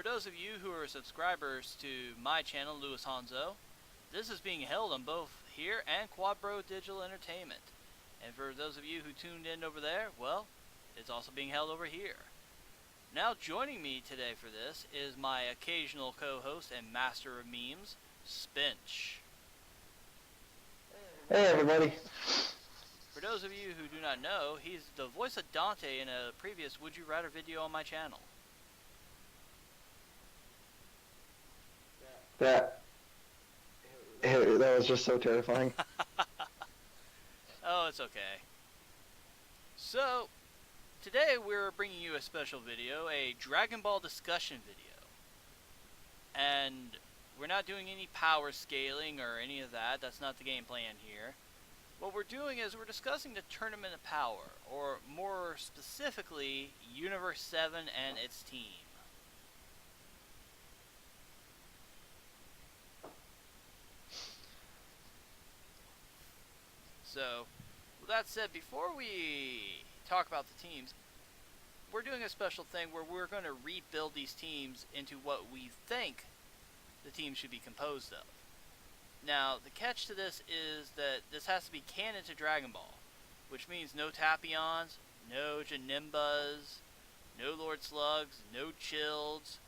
those of you who are subscribers to my channel, Lewis Hanzo, this is being held on both here and Quadbro Digital Entertainment. And for those of you who tuned in over there, well, it's also being held over here. Now joining me today for this is my occasional co-host and master of memes, Spinch. Hey everybody. For those of you who do not know, he's the voice of Dante in a previous Would You Rather video on my channel. That was just so terrifying. Oh, it's okay. So, today we're bringing you a special video, a Dragon Ball discussion video. And we're not doing any power scaling or any of that. That's not the game plan here. What we're doing is we're discussing the Tournament of Power, or more specifically, Universe 7 and its team. So, with that said, before we talk about the teams, we're doing a special thing where we're going to rebuild these teams into what we think the team should be composed of. Now, the catch to this is that this has to be canon to Dragon Ball, which means no Tapions, no Janimbas, no Lord Slugs, no Childs,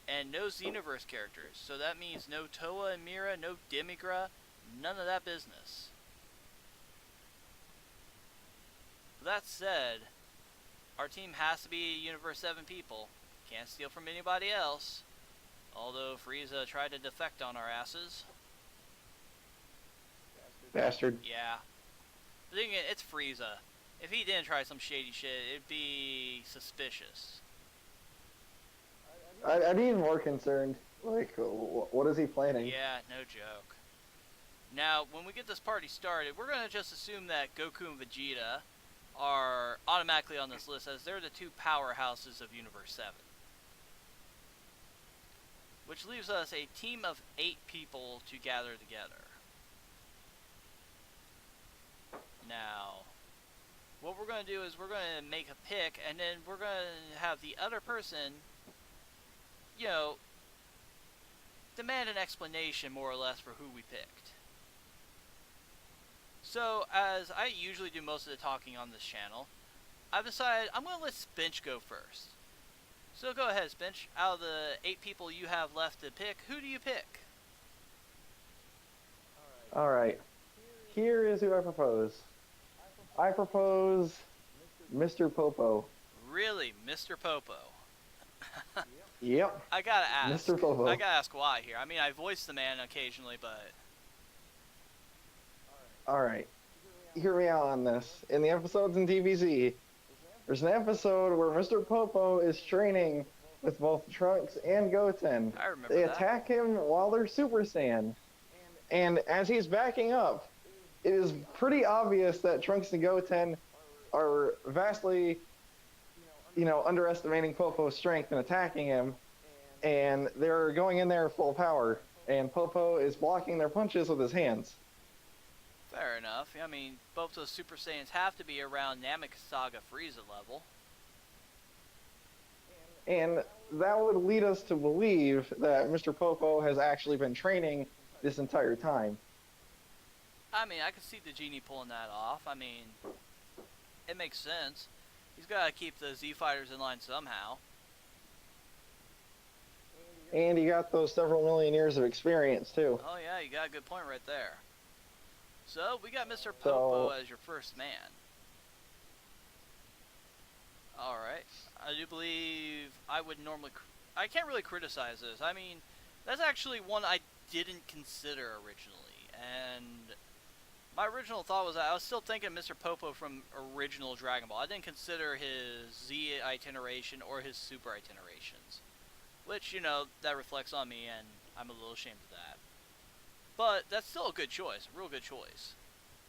and no Xenoverse characters. So that means no Toa and Mira, no Demigra, none of that business. With that said, our team has to be Universe 7 people. Can't steal from anybody else. Although Frieza tried to defect on our asses. Bastard. Yeah. The thing is, it's Frieza. If he didn't try some shady shit, it'd be suspicious. I'd be even more concerned. Like, what is he planning? Yeah, no joke. Now, when we get this party started, we're going to just assume that Goku and Vegeta are automatically on this list, as they're the two powerhouses of Universe 7. Which leaves us a team of 8 people to gather together. Now, what we're going to do is we're going to make a pick, and then we're going to have the other person, you know, demand an explanation more or less for who we picked. So, as I usually do most of the talking on this channel, I've decided I'm going to let Spinch go first. So go ahead, Spinch. Out of the 8 people you have left to pick, who do you pick? Alright. Here is who I propose. I propose Mr. Popo. Really, Mr. Popo? Yep. I gotta ask. Mr. Popo. I gotta ask why here. I mean, I voice the man occasionally, but... Alright. Hear me out on this. In the episodes in DBZ, there's an episode where Mr. Popo is training with both Trunks and Goten. I remember They that. attack him while they're Super Saiyan. And as he's backing up, it is pretty obvious that Trunks and Goten are vastly, underestimating Popo's strength and attacking him. And they're going in there full power. And Popo is blocking their punches with his hands. Fair enough. I mean, both those Super Saiyans have to be around Namek Saga Frieza level. And that would lead us to believe that Mr. Popo has actually been training this entire time. I mean, I could see the genie pulling that off. I mean, it makes sense. He's got to keep the Z-Fighters in line somehow. And you got those several million years of experience, too. Oh yeah, you got a good point right there. So, we got Mr. Popo as your first man. Alright. I do believe I would normally... I can't really criticize this. I mean, that's actually one I didn't consider originally. And my original thought was that I was still thinking Mr. Popo from original Dragon Ball. I didn't consider his Z itineration or his Super itinerations. Which, that reflects on me, and I'm a little ashamed of that. But that's still a good choice, a real good choice.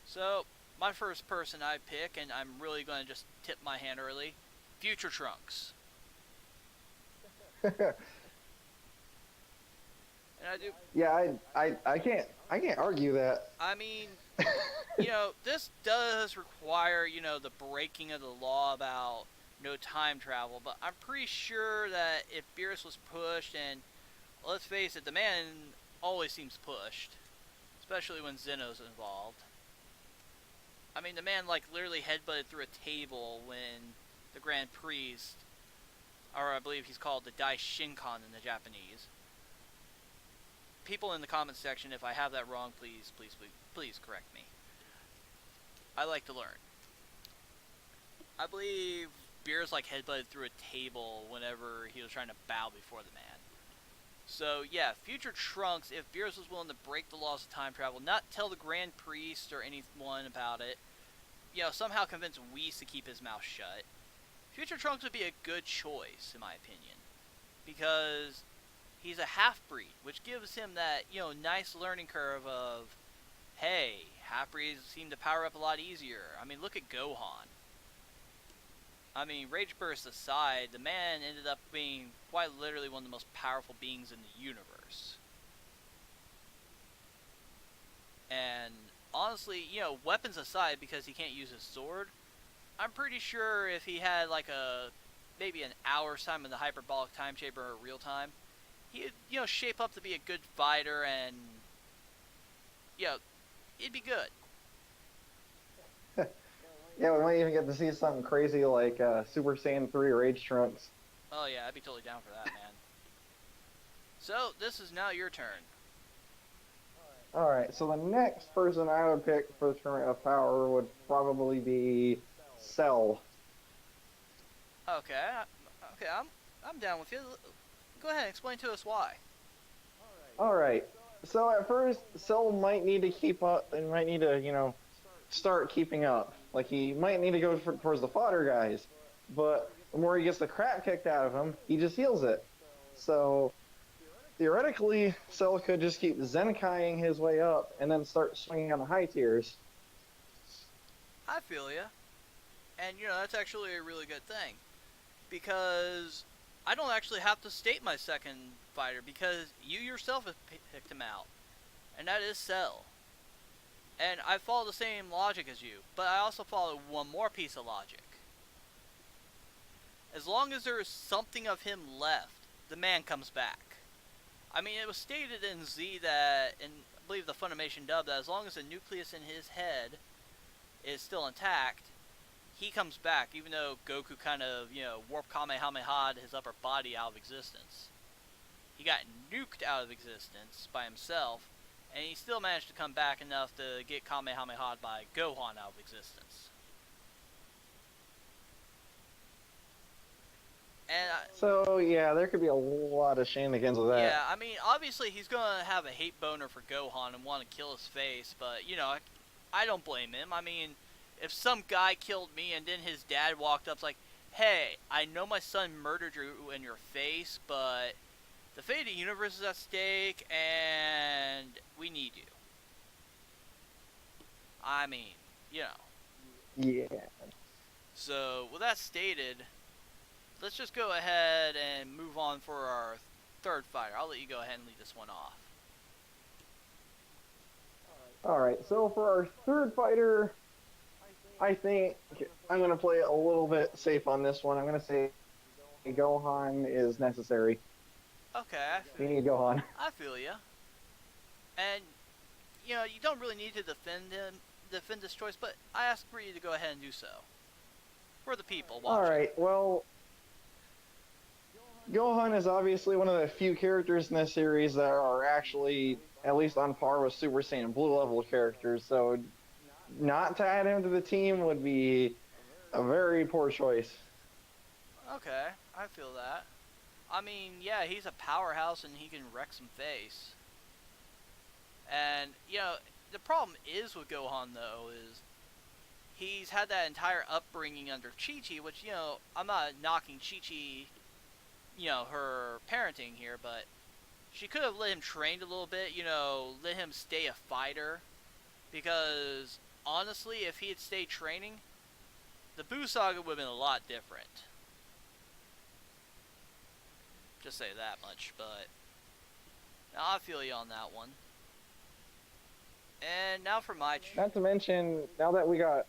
So, my first person I pick, and I'm really going to just tip my hand early, Future Trunks. And I do. Yeah, I can't argue that. I mean, this does require, the breaking of the law about no time travel, but I'm pretty sure that if Beerus was pushed, and let's face it, the man always seems pushed, especially when Zeno's involved. I mean, the man like literally headbutted through a table when the Grand Priest, or I believe he's called the Dai Shinkan in the Japanese. People in the comments section, if I have that wrong, please correct me. I like to learn. I believe Beerus like headbutted through a table whenever he was trying to bow before the man. So yeah, future Trunks, if Beerus was willing to break the laws of time travel, not tell the Grand Priest or anyone about it, somehow convince Whis to keep his mouth shut, future Trunks would be a good choice, in my opinion. Because he's a half-breed, which gives him that, nice learning curve of, hey, half-breeds seem to power up a lot easier. I mean, look at Gohan. I mean, Rage Burst aside, the man ended up being quite literally one of the most powerful beings in the universe. And honestly, weapons aside, because he can't use his sword, I'm pretty sure if he had like maybe an hour's time in the hyperbolic time chamber or real time, he'd, shape up to be a good fighter and, it'd be good. Yeah, we might even get to see something crazy like Super Saiyan 3 Rage Trunks. Oh yeah, I'd be totally down for that, man. So, this is now your turn. Alright, so the next person I would pick for the Tournament of Power would probably be Cell. Okay, I'm down with you. Go ahead, explain to us why. Alright, so at first, Cell might need to keep up and might need to, start keeping up. Like, he might need to go towards the fodder guys, but the more he gets the crap kicked out of him, he just heals it. So, theoretically, Cell could just keep Zenkaiing his way up and then start swinging on the high tiers. I feel ya. And, that's actually a really good thing. Because I don't actually have to state my second fighter, because you yourself have picked him out. And that is Cell. And I follow the same logic as you, but I also follow one more piece of logic. As long as there is something of him left, the man comes back. I mean, it was stated in Z that, and I believe the Funimation dub, that as long as the nucleus in his head is still intact, he comes back, even though Goku kind of, warped Kamehameha'd his upper body out of existence. He got nuked out of existence by himself, and he still managed to come back enough to get Kamehameha'd by Gohan out of existence. And so, yeah, there could be a lot of shenanigans with that. Yeah, I mean, obviously he's going to have a hate boner for Gohan and want to kill his face, but, I don't blame him. I mean, if some guy killed me and then his dad walked up, like, hey, I know my son murdered you in your face, but the fate of the universe is at stake, and we need you. I mean, Yeah. So, with that stated, let's just go ahead and move on for our third fighter. I'll let you go ahead and lead this one off. Alright, so for our third fighter, I think I'm going to play it a little bit safe on this one. I'm going to say Gohan is necessary. Okay, We need Gohan. I feel ya. And, you don't really need to defend this choice, but I ask for you to go ahead and do so. For the people watching. Alright, well, Gohan is obviously one of the few characters in this series that are actually at least on par with Super Saiyan Blue level characters, so not to add him to the team would be a very poor choice. Okay, I feel that. I mean, yeah, he's a powerhouse and he can wreck some face. And, the problem is with Gohan, though, is he's had that entire upbringing under Chi-Chi, which, I'm not knocking Chi-Chi, her parenting here, but she could have let him train a little bit, let him stay a fighter. Because, honestly, if he had stayed training, the Buu Saga would have been a lot different. Just say that much, but I feel you on that one. And now for my... Not to mention, now that we got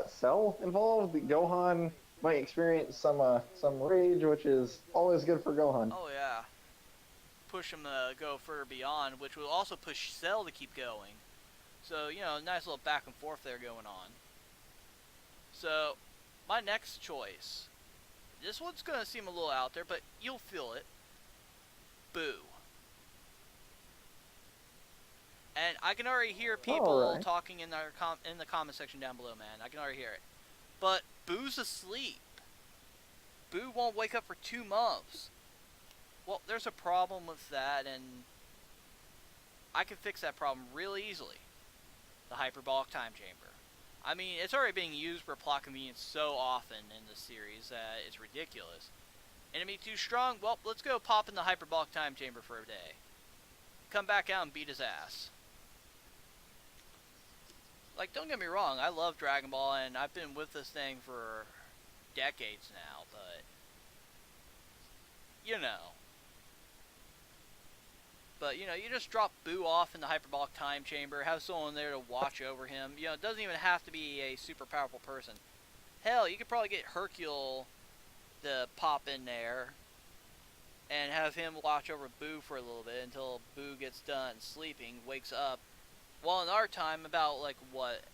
Cell involved, Gohan might experience some rage, which is always good for Gohan. Oh yeah, push him to go further beyond, which will also push Cell to keep going. So nice little back and forth there going on. So my next choice, this one's gonna seem a little out there, but you'll feel it. Boo. And I can already hear people Alright. talking in the comment section down below, man. I can already hear it. But Boo's asleep. Boo won't wake up for 2 months. Well, there's a problem with that, and I can fix that problem really easily. The hyperbolic time chamber. I mean, it's already being used for plot convenience so often in the series that it's ridiculous. Enemy too strong? Well, let's go pop in the hyperbolic time chamber for a day. Come back out and beat his ass. Like, don't get me wrong, I love Dragon Ball, and I've been with this thing for decades now, but you know. But, you just drop Boo off in the hyperbolic time chamber, have someone there to watch over him. It doesn't even have to be a super powerful person. Hell, you could probably get Hercule to pop in there and have him watch over Boo for a little bit until Boo gets done sleeping, wakes up. Well, in our time, about,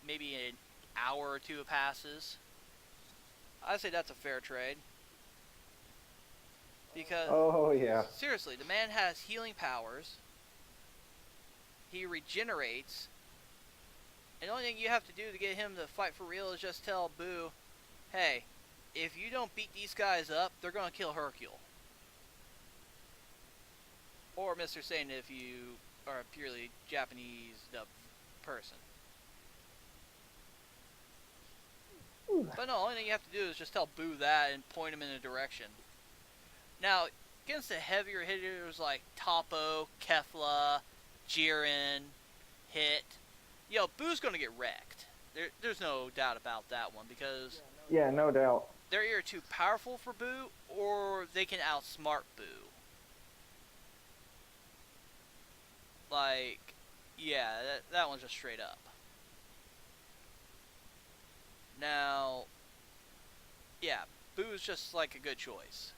maybe an hour or two passes. I'd say that's a fair trade. Because, Oh yeah. seriously, the man has healing powers. He regenerates. And the only thing you have to do to get him to fight for real is just tell Boo, hey, if you don't beat these guys up, they're going to kill Hercule. Or Mr. Satan if you are a purely Japanese dubbed person. But no, the only thing you have to do is just tell Boo that and point him in a direction. Now, against the heavier hitters like Toppo, Kefla, Jiren, Hit, Boo's going to get wrecked. There's no doubt about that one, because Yeah, no doubt. they're either too powerful for Boo, or they can outsmart Boo. That one's just straight up. Now, Boo's just like a good choice.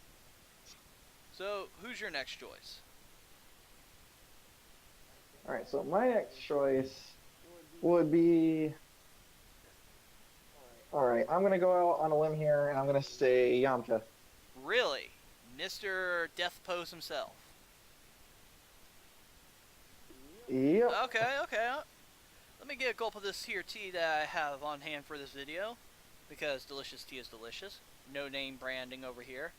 So, who's your next choice? Alright, so my next choice would be... Alright, I'm gonna go out on a limb here, and I'm gonna say Yamcha. Really? Mr. Death Pose himself? Yep. Okay. Let me get a gulp of this here tea that I have on hand for this video, because delicious tea is delicious. No name branding over here.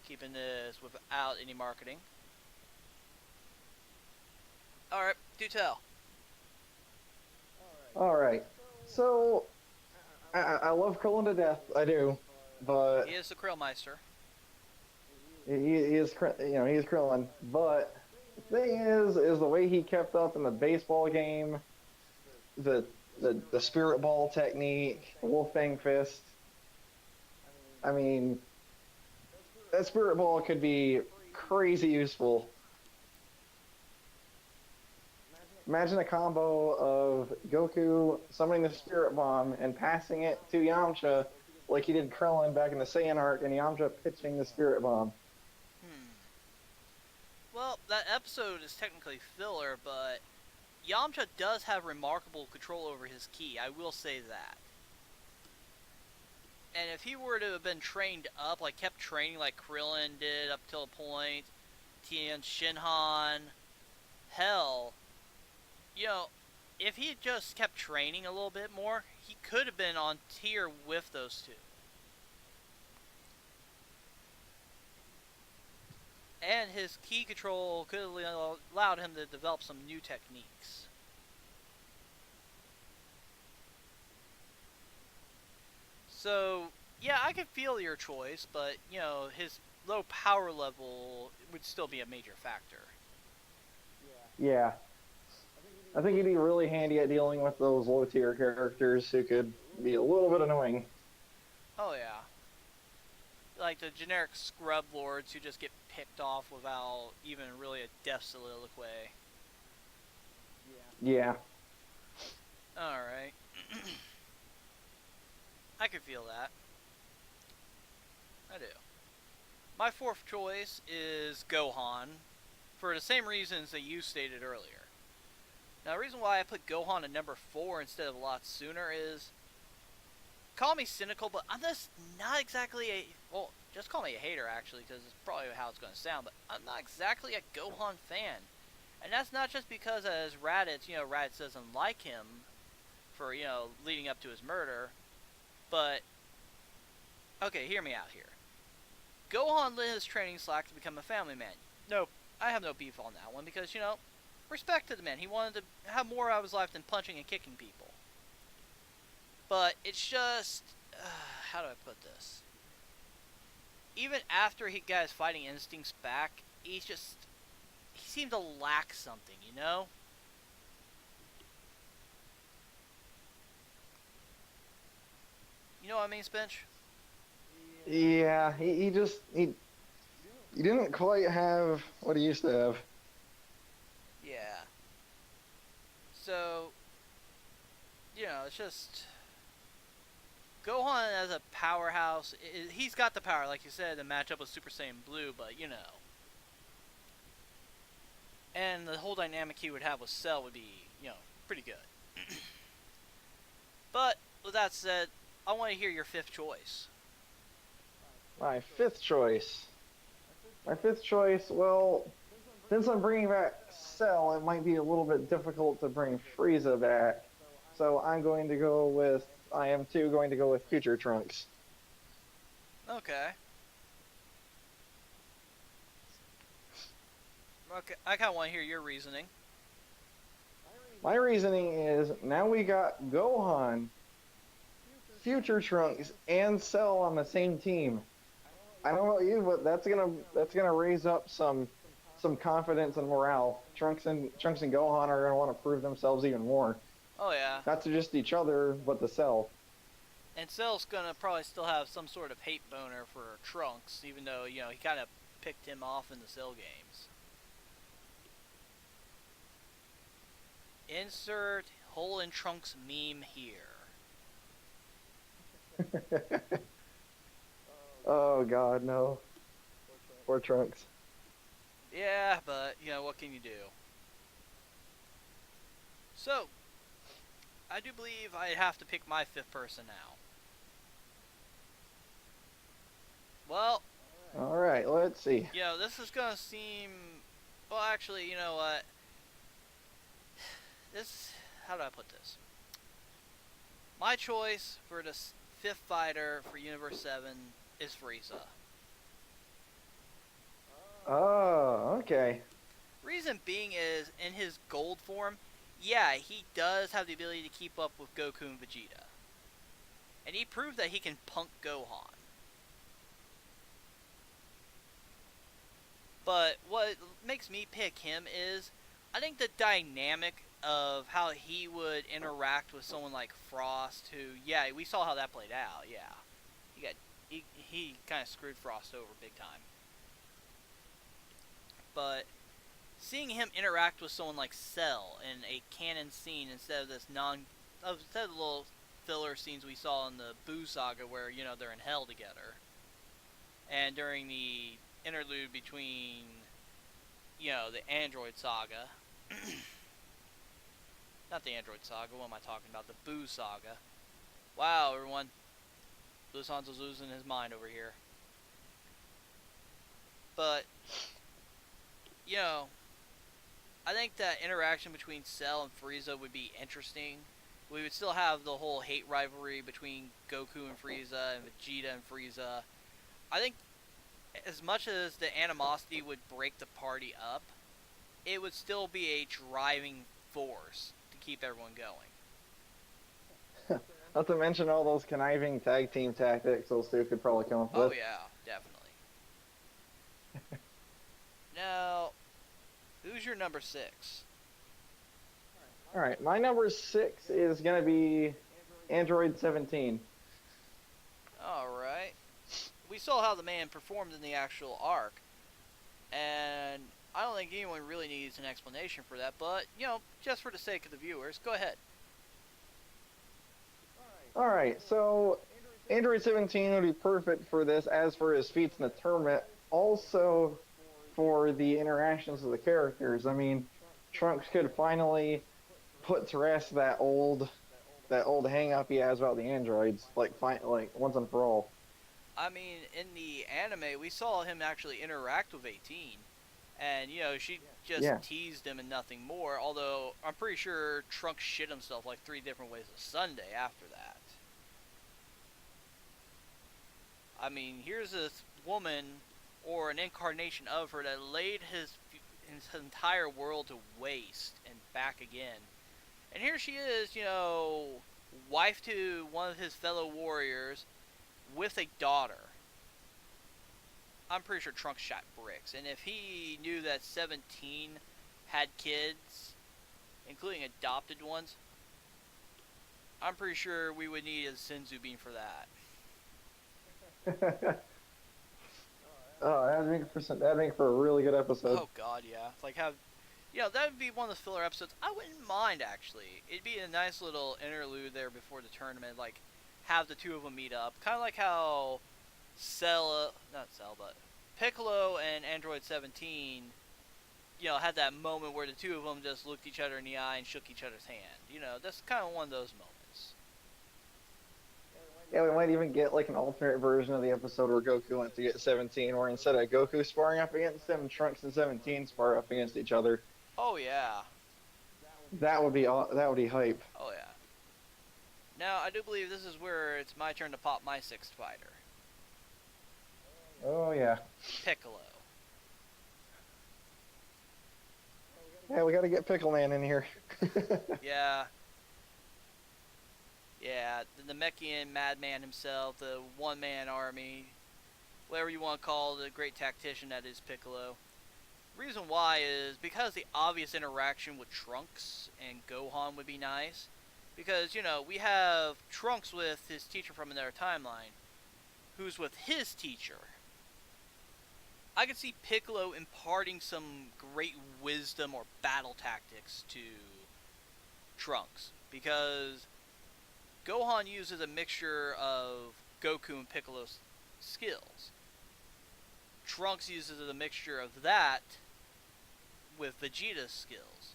Keeping this without any marketing. Alright, do tell. Alright, so I love Krillin to death, I do, but He is the Krillmeister. he is Krillin. But the thing is the way he kept up in the baseball game, the spirit ball technique, the Wolfang fist. I mean, that spirit ball could be crazy useful. Imagine a combo of Goku summoning the Spirit Bomb and passing it to Yamcha like he did Krillin back in the Saiyan arc, and Yamcha pitching the Spirit Bomb. Well, that episode is technically filler, but Yamcha does have remarkable control over his ki, I will say that. And if he were to have been trained up, kept training like Krillin did up till a point, Tien Shinhan, hell, if he had just kept training a little bit more, he could have been on tier with those two. And his ki control could have allowed him to develop some new techniques. So, I could feel your choice, but, his low power level would still be a major factor. Yeah. I think he'd be really handy at dealing with those low tier characters who could be a little bit annoying. Oh yeah. Like the generic scrub lords who just get picked off without even really a death soliloquy. Yeah. Alright. I could feel that. I do. My fourth choice is Gohan, for the same reasons that you stated earlier. Now, the reason why I put Gohan at number 4 instead of a lot sooner is, call me cynical, but I'm just not exactly a, well, just call me a hater actually, because it's probably how it's going to sound, but I'm not exactly a Gohan fan. And that's not just because as Raditz, Raditz doesn't like him for, leading up to his murder, but, okay, hear me out here. Gohan lit his training slack to become a family man. No, I have no beef on that one because, respect to the man. He wanted to have more out of his life than punching and kicking people. But it's just, how do I put this? Even after he got his fighting instincts back, he seemed to lack something, You know what I mean, Spinch? Yeah, he didn't quite have what he used to have. Yeah. So, it's just Gohan as a powerhouse. He's got the power, like you said, to match up with Super Saiyan Blue, but and the whole dynamic he would have with Cell would be, pretty good. But with that said, I want to hear your fifth choice. My fifth choice. My fifth choice, well, since I'm bringing back Cell, it might be a little bit difficult to bring Frieza back. So I am too going to go with Future Trunks. Okay. Okay, I kind of want to hear your reasoning. My reasoning is now we got Gohan, Future Trunks, and Cell on the same team. I don't know about you, but that's gonna raise up some confidence and morale. Trunks and Gohan are gonna want to prove themselves even more. Oh yeah. Not to just each other, but to Cell. And Cell's gonna probably still have some sort of hate boner for Trunks, even though, he kind of picked him off in the Cell games. Insert hole in Trunks meme here. Oh God, no. Poor Trunks. Yeah, but, what can you do? So, I do believe I have to pick my fifth person now. Well, alright, let's see. This is gonna seem, well, actually, you know what? How do I put this? My choice for the fifth fighter for Universe 7 is Frieza. Oh, okay. Reason being is, in his gold form, yeah, he does have the ability to keep up with Goku and Vegeta. And he proved that he can punk Gohan. But what makes me pick him is, I think the dynamic of how he would interact with someone like Frost, who, yeah, we saw how that played out, yeah. He kind of screwed Frost over big time. But seeing him interact with someone like Cell in a canon scene instead of the little filler scenes we saw in the Boo saga where, they're in hell together. And during the interlude between, the Android saga. Not the Android saga, what am I talking about? The Boo saga. Wow, everyone. Hanzo's losing his mind over here. But, I think that interaction between Cell and Frieza would be interesting. We would still have the whole hate rivalry between Goku and Frieza and Vegeta and Frieza. I think as much as the animosity would break the party up, it would still be a driving force to keep everyone going. Not to mention all those conniving tag team tactics those two could probably come up with. Oh yeah, definitely. Now, who's your number 6? Alright, my number 6 is going to be Android 17. Alright. We saw how the man performed in the actual arc, and I don't think anyone really needs an explanation for that, but, just for the sake of the viewers, go ahead. Alright, so Android 17 would be perfect for this, as for his feats in the tournament. Also, for the interactions of the characters. I mean, Trunks could finally put to rest that old hang up he has about the androids, like once and for all. I mean, in the anime, we saw him actually interact with 18, and she just Yeah. teased him and nothing more. Although I'm pretty sure Trunks shit himself like 3 different ways a Sunday after that. I mean, here's this woman or an incarnation of her that laid his entire world to waste and back again. And here she is, wife to one of his fellow warriors with a daughter. I'm pretty sure Trunks shot bricks. And if he knew that 17 had kids, including adopted ones, I'm pretty sure we would need a Senzu bean for that. Oh, that'd make for a really good episode. Oh god, yeah. Like have that would be one of the filler episodes. I wouldn't mind actually. It'd be a nice little interlude there before the tournament, like have the two of them meet up. Kind of like how not Cell, but Piccolo and Android 17, had that moment where the two of them just looked each other in the eye and shook each other's hand. That's kind of one of those moments. Yeah, we might even get like an alternate version of the episode where Goku went to get 17, where instead of Goku sparring up against him, Trunks and 17 spar up against each other. Oh yeah. That would be hype. Oh yeah. Now I do believe this is where it's my turn to pop my sixth fighter, Oh yeah. Piccolo. Yeah, we got to get Pickle Man in here. Yeah. Yeah, the Namekian madman himself, the one-man army, whatever you want to call the great tactician that is Piccolo. Reason why is because the obvious interaction with Trunks and Gohan would be nice. Because, we have Trunks with his teacher from another timeline, who's with his teacher. I could see Piccolo imparting some great wisdom or battle tactics to Trunks. Because Gohan uses a mixture of Goku and Piccolo's skills. Trunks uses a mixture of that with Vegeta's skills.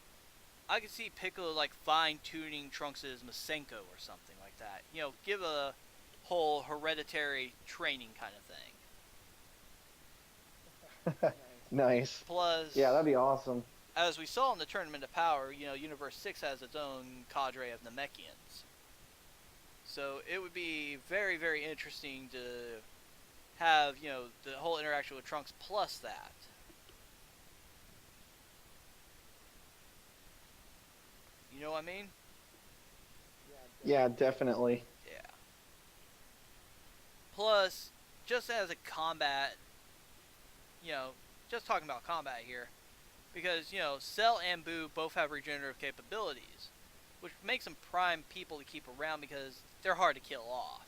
I could see Piccolo like fine-tuning Trunks' Masenko or something like that. Give a whole hereditary training kind of thing. Nice. Plus, Yeah, that'd be awesome. as we saw in the Tournament of Power, Universe 6 has its own cadre of Namekians. So it would be very, very interesting to have, the whole interaction with Trunks plus that. You know what I mean? Yeah, definitely. Yeah. Plus, just as a combat, just talking about combat here, because, Cell and Boo both have regenerative capabilities, which makes them prime people to keep around because they're hard to kill off.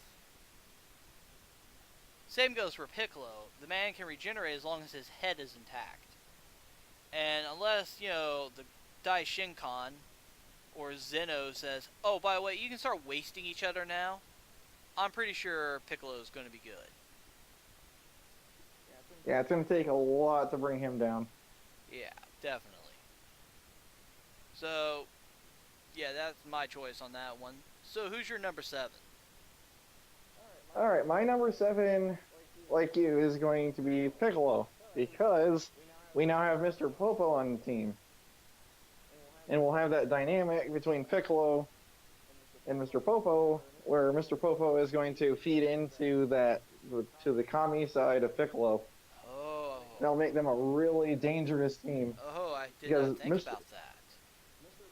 Same goes for Piccolo. The man can regenerate as long as his head is intact. And unless, the Daishinkan or Zeno says, oh, by the way, you can start wasting each other now, I'm pretty sure Piccolo's going to be good. Yeah, it's going to take a lot to bring him down. Yeah, definitely. So, yeah, that's my choice on that one. So, who's your number 7? All right, my number 7, like you, is going to be Piccolo, because we now have Mr. Popo on the team. And we'll have that dynamic between Piccolo and Mr. Popo, where Mr. Popo is going to feed into to the Kami side of Piccolo. Oh. That'll make them a really dangerous team. Oh, I did not think about that.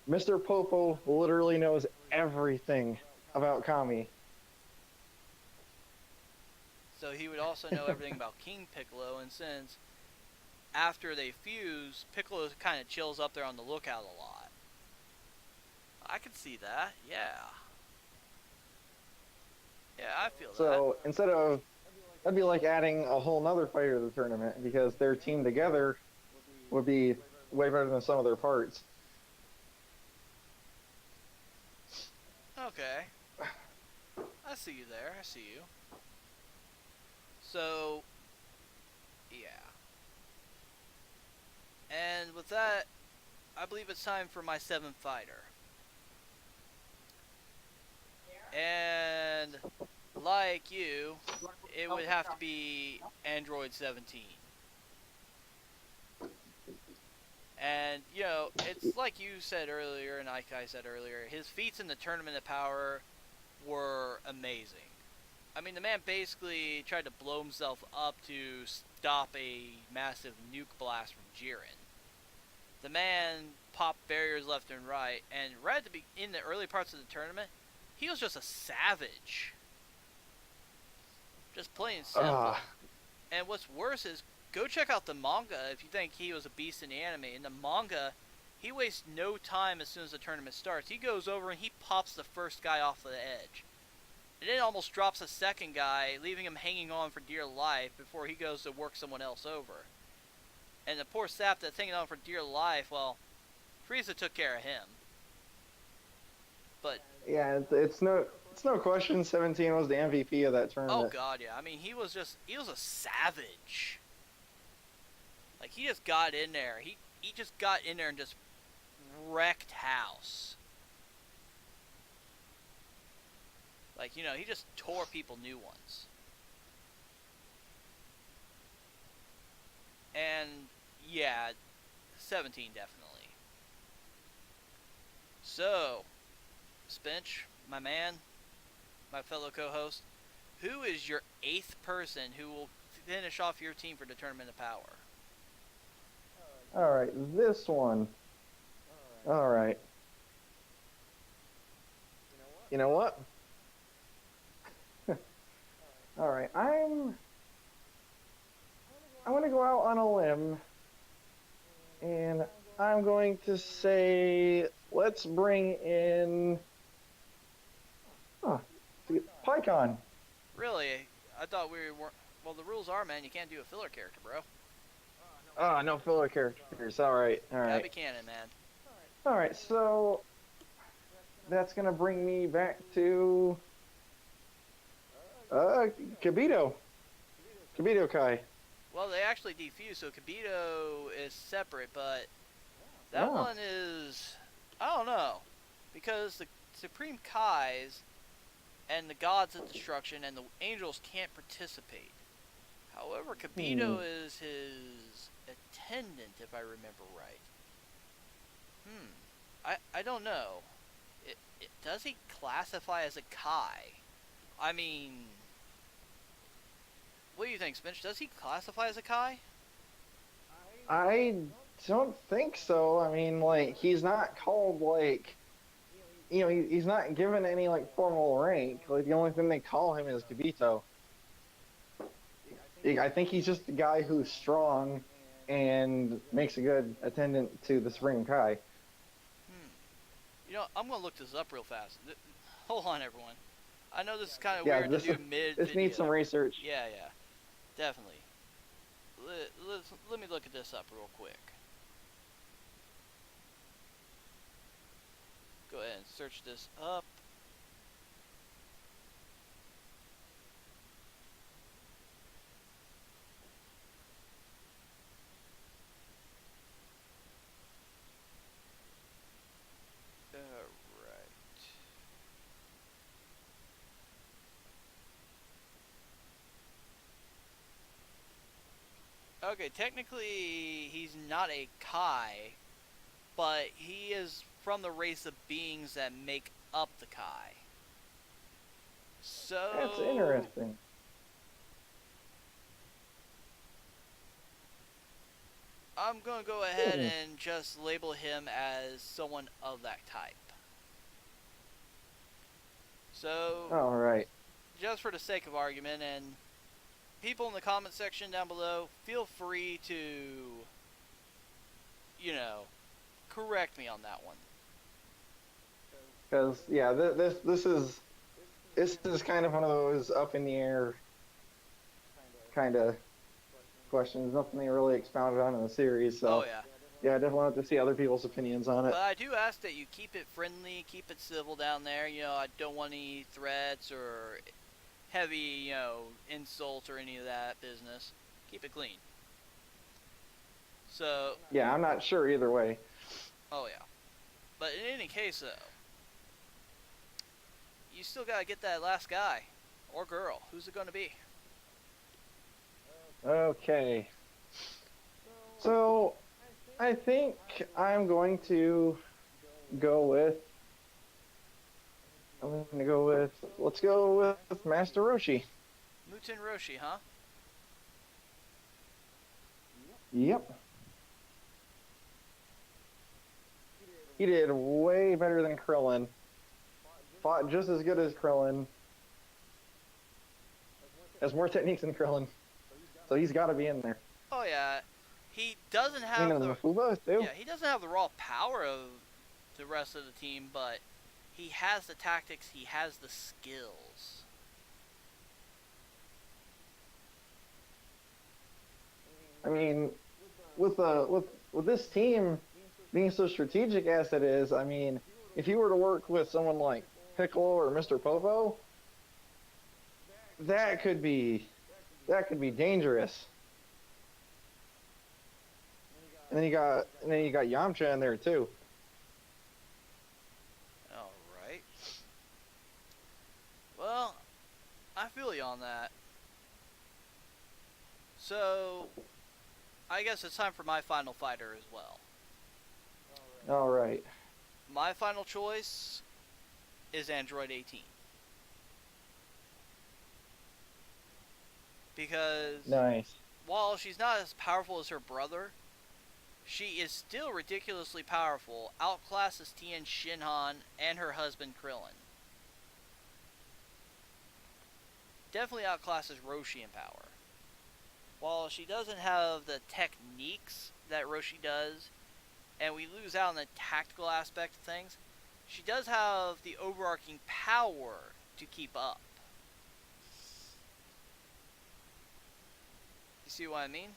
Mr. Popo literally knows everything about Kami. So he would also know everything about King Piccolo, and since after they fuse, Piccolo kind of chills up there on the lookout a lot. I could see that, yeah. Yeah, I feel that. So that'd be like adding a whole nother fighter to the tournament, because their team together would be way better than some of their parts. Okay. I see you there, I see you. So, yeah. And with that, I believe it's time for my seventh fighter. And like you, it would have to be Android 17. And, it's like you said earlier, and like I said earlier, his feats in the Tournament of Power were amazing. I mean, the man basically tried to blow himself up to stop a massive nuke blast from Jiren. The man popped barriers left and right, and right at in the early parts of the tournament, he was just a savage. Just plain and simple. And what's worse is, go check out the manga if you think he was a beast in the anime. In the manga, he wastes no time as soon as the tournament starts. He goes over and he pops the first guy off the edge. And then almost drops a second guy, leaving him hanging on for dear life before he goes to work someone else over. And the poor sap that's hanging on for dear life, well, Frieza took care of him. But yeah, it's no question 17 was the MVP of that tournament. oh god, yeah. I mean, he was a savage. Like, he just got in there. He just got in there and just wrecked house. Like, he just tore people new ones. And, yeah, 17 definitely. So, Spinch, my man, my fellow co-host, who is your 8th person who will finish off your team for the Tournament of Power? Alright, this one. Alright. You know what? Alright, I want to go out on a limb, and I'm going to say, let's bring in PyCon. Really? I thought we weren't... Well, the rules are, man, you can't do a filler character, bro. Oh, no filler characters. Alright. Gotta be canon, man. Alright, so that's going to bring me back to Kibito. Kibito Kai. Well, they actually defuse, so Kibito is separate, but that one is... I don't know. Because the Supreme Kais and the Gods of Destruction and the Angels can't participate. However, Kibito is his attendant, if I remember right. I don't know. Does he classify as a Kai? I mean... What do you think, Spinch? Does he classify as a Kai? I don't think so. I mean, like, he's not called, like... he's not given any, like, formal rank. Like, the only thing they call him is Kibito. I think he's just a guy who's strong and makes a good attendant to the Supreme Kai. I'm going to look this up real fast. Hold on, everyone. I know this is kind of weird to do mid-video. This needs some research. Yeah, definitely. Let me look at this up real quick. Go ahead and search this up. Okay, technically he's not a Kai, but he is from the race of beings that make up the Kai. So... That's interesting. I'm going to go ahead and just label him as someone of that type. So... Alright. Just for the sake of argument, and people in the comment section down below, feel free to, correct me on that one. Because, yeah, this is kind of one of those up in the air kind of questions. Nothing they really expounded on in the series, so... Oh, yeah. Yeah, I definitely have to see other people's opinions on it. But I do ask that you keep it friendly, keep it civil down there. I don't want any threats or heavy, insults or any of that business. Keep it clean. So, Yeah, I'm not sure either way. oh yeah. But in any case, though, you still gotta get that last guy or girl. Who's it gonna be? Okay. So I think I'm going to go with. I'm going to go with. Let's go with Master Roshi. Muten Roshi, huh? Yep. He did way better than Krillin. Fought just as good as Krillin. Has more techniques than Krillin. So he's got to be in there. Oh yeah. He doesn't You have know, the the Mafuba too. yeah, he doesn't have the raw power of the rest of the team, but he has the tactics, he has the skills. I mean, with this team being so strategic as it is, I mean, if you were to work with someone like Piccolo or Mr. Popo, that could be dangerous. And then you got Yamcha in there too. All right. Well, I feel you on that. So, I guess it's time for my final fighter as well. All right. My final choice is Android 18. Because Nice. while she's not as powerful as her brother, she is still ridiculously powerful, outclasses Tien Shinhan and her husband Krillin. Definitely outclasses Roshi in power. While she doesn't have the techniques that Roshi does, and we lose out on the tactical aspect of things, she does have the overarching power to keep up. You see what I mean?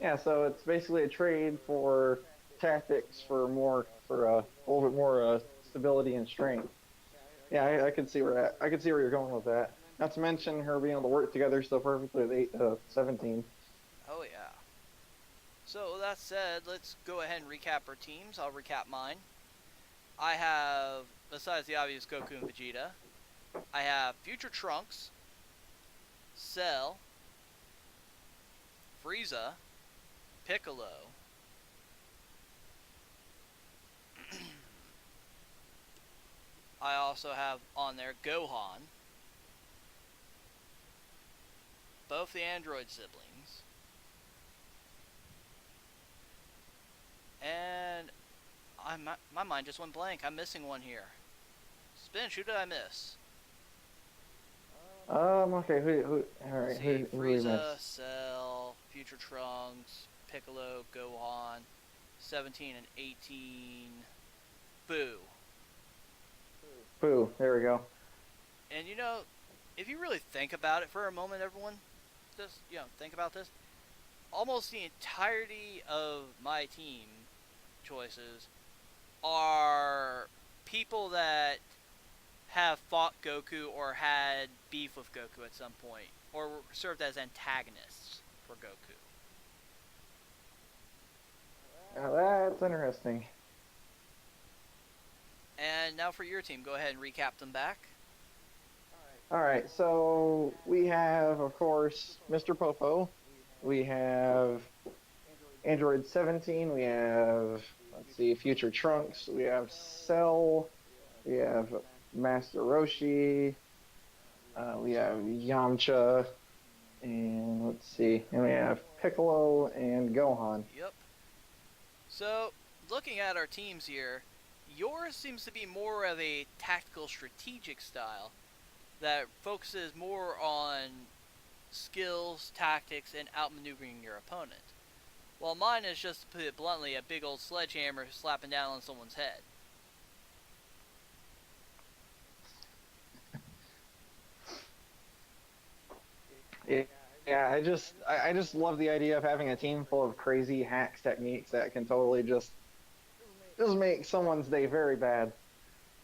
Yeah, so it's basically a trade for tactics for a little bit more stability and strength. Yeah, I could see I could see where you're going with that. Not to mention her being able to work together so perfectly with 17. Oh yeah. So with that said, let's go ahead and recap our teams. I'll recap mine. I have, besides the obvious Goku and Vegeta, I have Future Trunks, Cell, Frieza, Piccolo, I also have on there Gohan, both the android siblings, and my mind just went blank. I'm missing one here. Spinach, who did I miss? Okay, all right, Let's see, who we Frieza, missed? Cell, Future Trunks, Piccolo, Gohan, 17 and 18, Boo. Boo, there we go. And if you really think about it for a moment, everyone, just, think about this. Almost the entirety of my team choices are people that have fought Goku or had beef with Goku at some point, or served as antagonists for Goku. That's interesting. And now for your team, go ahead and recap them back. All right, so we have, of course, Mr. Popo. We have Android 17. We have, let's see, Future Trunks. We have Cell. We have Master Roshi. We have Yamcha. And let's see, and we have Piccolo and Gohan. Yep. So, looking at our teams here, yours seems to be more of a tactical strategic style that focuses more on skills, tactics, and outmaneuvering your opponent. While mine is, just to put it bluntly, a big old sledgehammer slapping down on someone's head. Yeah, I just love the idea of having a team full of crazy hacks techniques that can totally just make someone's day very bad.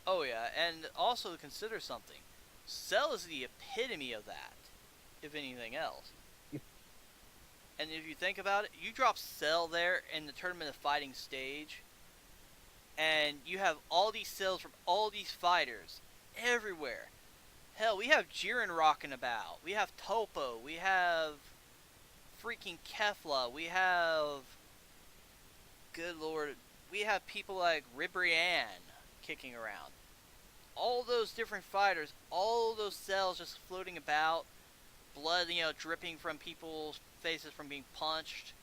Oh yeah, and also consider something. Cell is the epitome of that, if anything else. And if you think about it, you drop Cell there in the Tournament of Fighting stage, and you have all these cells from all these fighters everywhere. Hell, we have Jiren rocking about. We have Topo. We have freaking Kefla. We have, good lord, we have people like Ribrianne kicking around. All those different fighters, all those cells just floating about, blood, dripping from people's faces from being punched.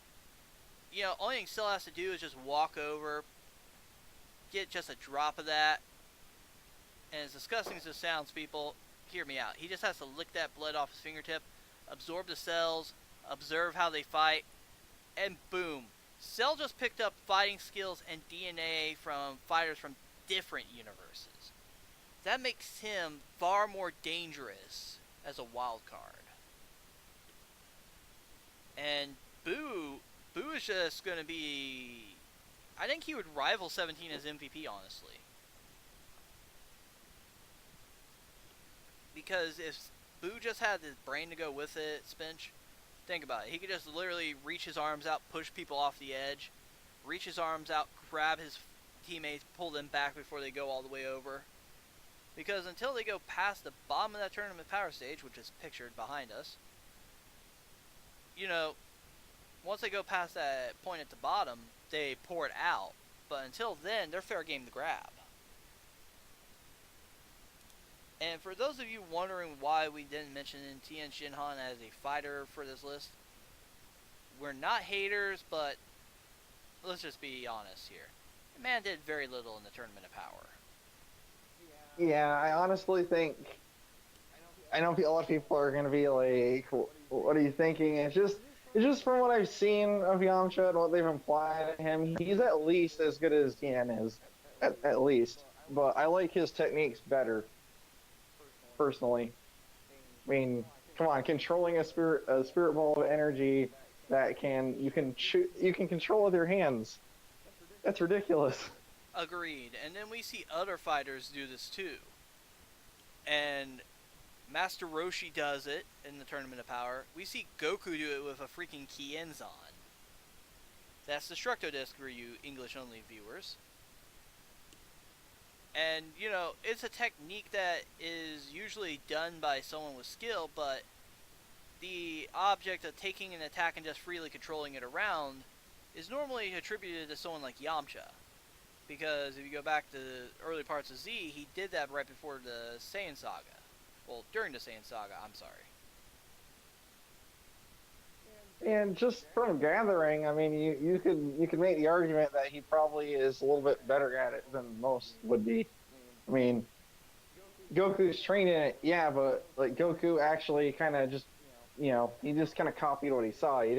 Only thing Cell has to do is just walk over, get just a drop of that, and as disgusting as this sounds, people, hear me out. He just has to lick that blood off his fingertip, absorb the cells, observe how they fight, and boom. Cell just picked up fighting skills and DNA from fighters from different universes. That makes him far more dangerous as a wild card. And Boo is just going to be... I think he would rival 17 as MVP, honestly. Because if Boo just had his brain to go with it, Spinch, think about it. He could just literally reach his arms out, push people off the edge, reach his arms out, grab his teammates, pull them back before they go all the way over. Because until they go past the bottom of that tournament power stage, which is pictured behind us, once they go past that point at the bottom, they pour it out. But until then, they're fair game to grab. And for those of you wondering why we didn't mention Tien Shinhan as a fighter for this list, we're not haters, but let's just be honest here. The man did very little in the Tournament of Power. Yeah, I honestly think, I know a lot of people are going to be like, what are you thinking? It's just from what I've seen of Yamcha and what they've implied to him, he's at least as good as Tien is, at least. But I like his techniques better, personally. I mean, come on, controlling a spirit ball of energy that you can control with your hands. That's ridiculous. Agreed. And then we see other fighters do this too. And Master Roshi does it in the Tournament of Power. We see Goku do it with a freaking Kienzan. That's Destructo Disc for you English-only viewers. And, it's a technique that is usually done by someone with skill, but the object of taking an attack and just freely controlling it around is normally attributed to someone like Yamcha. Because if you go back to the early parts of Z, he did that right before the Saiyan Saga. Well, during the Saiyan Saga, I'm sorry. And just from gathering, I mean, you could make the argument that he probably is a little bit better at it than most would be. I mean, Goku's trained in it, yeah, but like Goku actually kind of just, he just kind of copied what he saw. He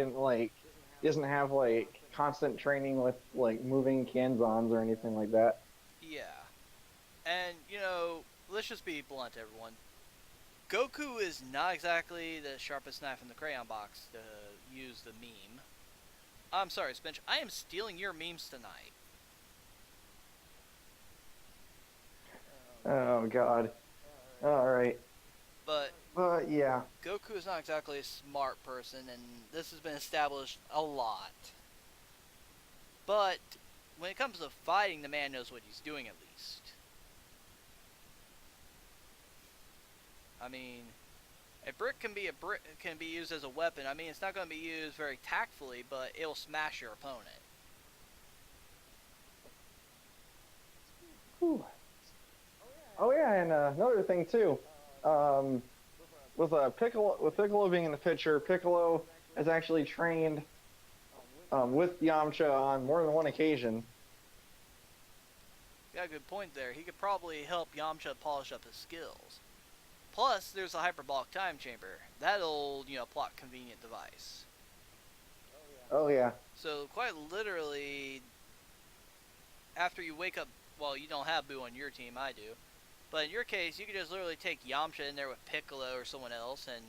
doesn't have like constant training with like moving Kenzans or anything like that. Yeah. And, let's just be blunt, everyone. Goku is not exactly the sharpest knife in the crayon box, to use the meme. I'm sorry, Spinch. I am stealing your memes tonight. Oh, God. Alright. But yeah. Goku is not exactly a smart person, and this has been established a lot. But when it comes to fighting, the man knows what he's doing at least. I mean, a brick can be used as a weapon. I mean, it's not going to be used very tactfully, but it'll smash your opponent. Whew. Oh yeah, and another thing too, with Piccolo being in the picture, Piccolo has actually trained with Yamcha on more than one occasion. Got a good point there. He could probably help Yamcha polish up his skills. Plus, there's a hyperbolic time chamber. That old, plot convenient device. Oh yeah. So quite literally, after you wake up, well, you don't have Boo on your team, I do. But in your case, you could just literally take Yamcha in there with Piccolo or someone else and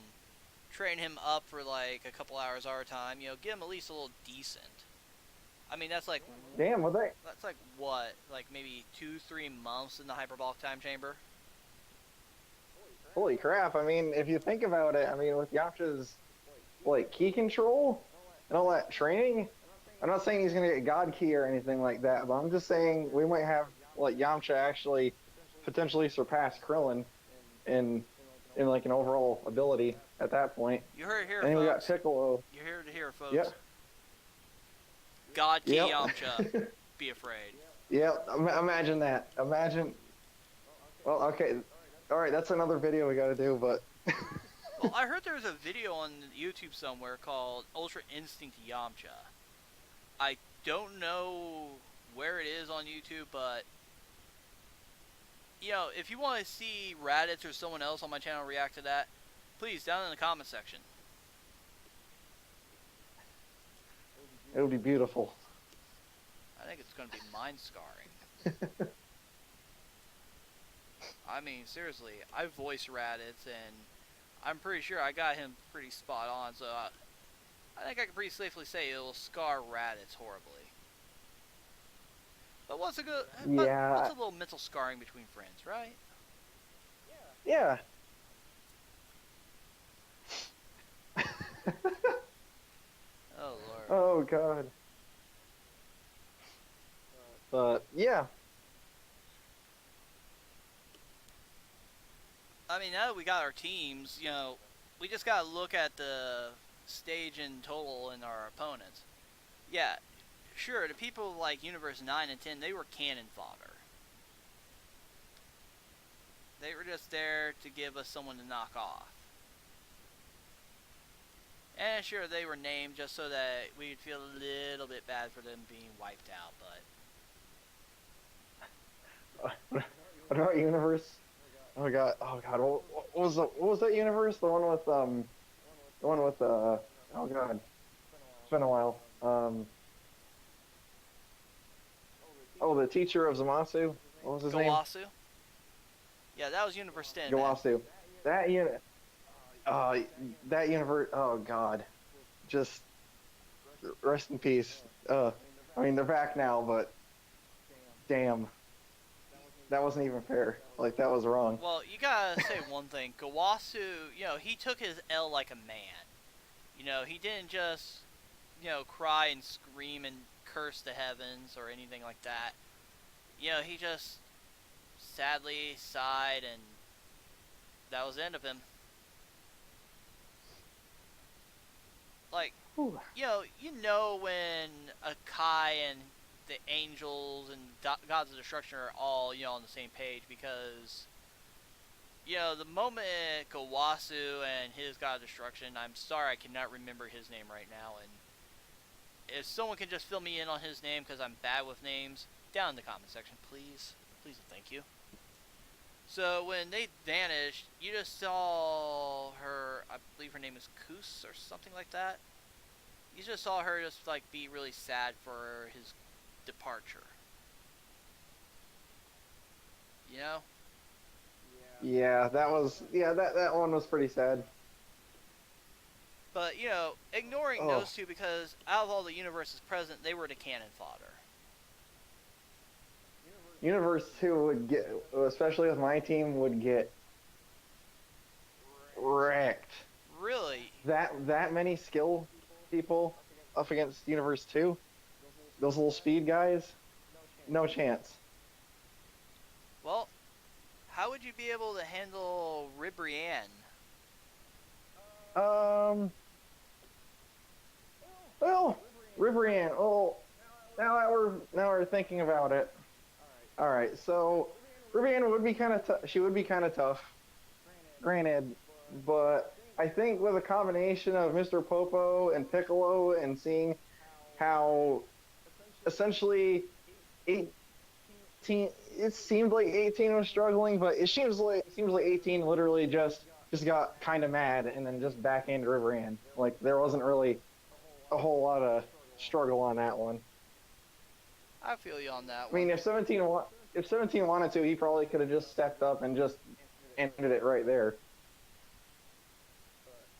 train him up for like a couple hours our time. Give him at least a little decent. I mean, that's like Damn, well they what, like maybe 2-3 months in the hyperbolic time chamber. holy crap. I mean, if you think about it, I mean with Yamcha's like key control and all that training, I'm not saying he's gonna get God Key or anything like that, but I'm just saying we might have like Yamcha actually potentially surpass Krillin in like an overall ability at that point. You heard it here, And then we got folks. Piccolo. You heard it here, Yep. folks. God Key Yep. Yamcha. Be afraid. Yep. Imagine that. Imagine. Well, okay. All right, that's another video we got to do, but Well, I heard there was a video on YouTube somewhere called Ultra Instinct Yamcha. I don't know where it is on YouTube, but you know, if you want to see Raditz or someone else on my channel react to that, please down in the comment section. it would be beautiful. I think it's going to be mind scarring. I mean, seriously, I voiced Raditz, and I'm pretty sure I got him pretty spot on, so I think I can pretty safely say it will scar Raditz horribly. But what's a good? Yeah. What's a little mental scarring between friends, right? Yeah. Oh lord. Oh god. But yeah. I mean, now that we got our teams, you know, we just gotta look at the stage in total and our opponents. Yeah, sure, the people like Universe 9 and 10, they were cannon fodder. They were just there to give us someone to knock off. And sure, they were named just so that we'd feel a little bit bad for them being wiped out, but... What about Universe? Oh god. What was that universe? The one with oh god. It's been a while. Oh, the teacher of Zamasu. What was his name? Gowasu? Yeah, that was Universe 10, Gowasu. man. That unit. That universe. Oh god. Just rest in peace. I mean they're back now, but damn. That wasn't even fair. Like, that was wrong. Well, you gotta say one thing. Gowasu, you know, he took his L like a man. You know, he didn't just, you know, cry and scream and curse the heavens or anything like that. You know, he just sadly sighed, and that was the end of him. Like, Whew. you know when a Kai and the angels and gods of destruction are all, you know, on the same page, because, you know, the moment Gowasu and his god of destruction, I'm sorry I cannot remember his name right now, and if someone can just fill me in on his name, because I'm bad with names, down in the comment section, please. Please and thank you. So when they vanished, you just saw her, I believe her name is Kus or something like that. You just saw her just like be really sad for his departure. You know? Yeah, that one was pretty sad. But, you know, ignoring those two, because out of all the universes present, they were the cannon fodder. Universe 2 would get, especially with my team, would get wrecked. Really? That many skill people up against Universe 2? Those little speed guys? No chance. Well, how would you be able to handle Ribrianne? Well, Ribrianne. Oh, now we're thinking about it. All right, so Ribrianne would be kind of she would be kind of tough, granted, but I think with a combination of Mr. Popo and Piccolo and seeing how essentially 18, it seemed like 18 was struggling, but it seems like 18 literally just got kind of mad and then just backhanded Ribrianne. Like there wasn't really a whole lot of struggle on that one. I feel you on that one. I mean, if 17 wanted to, he probably could have just stepped up and just ended it right there.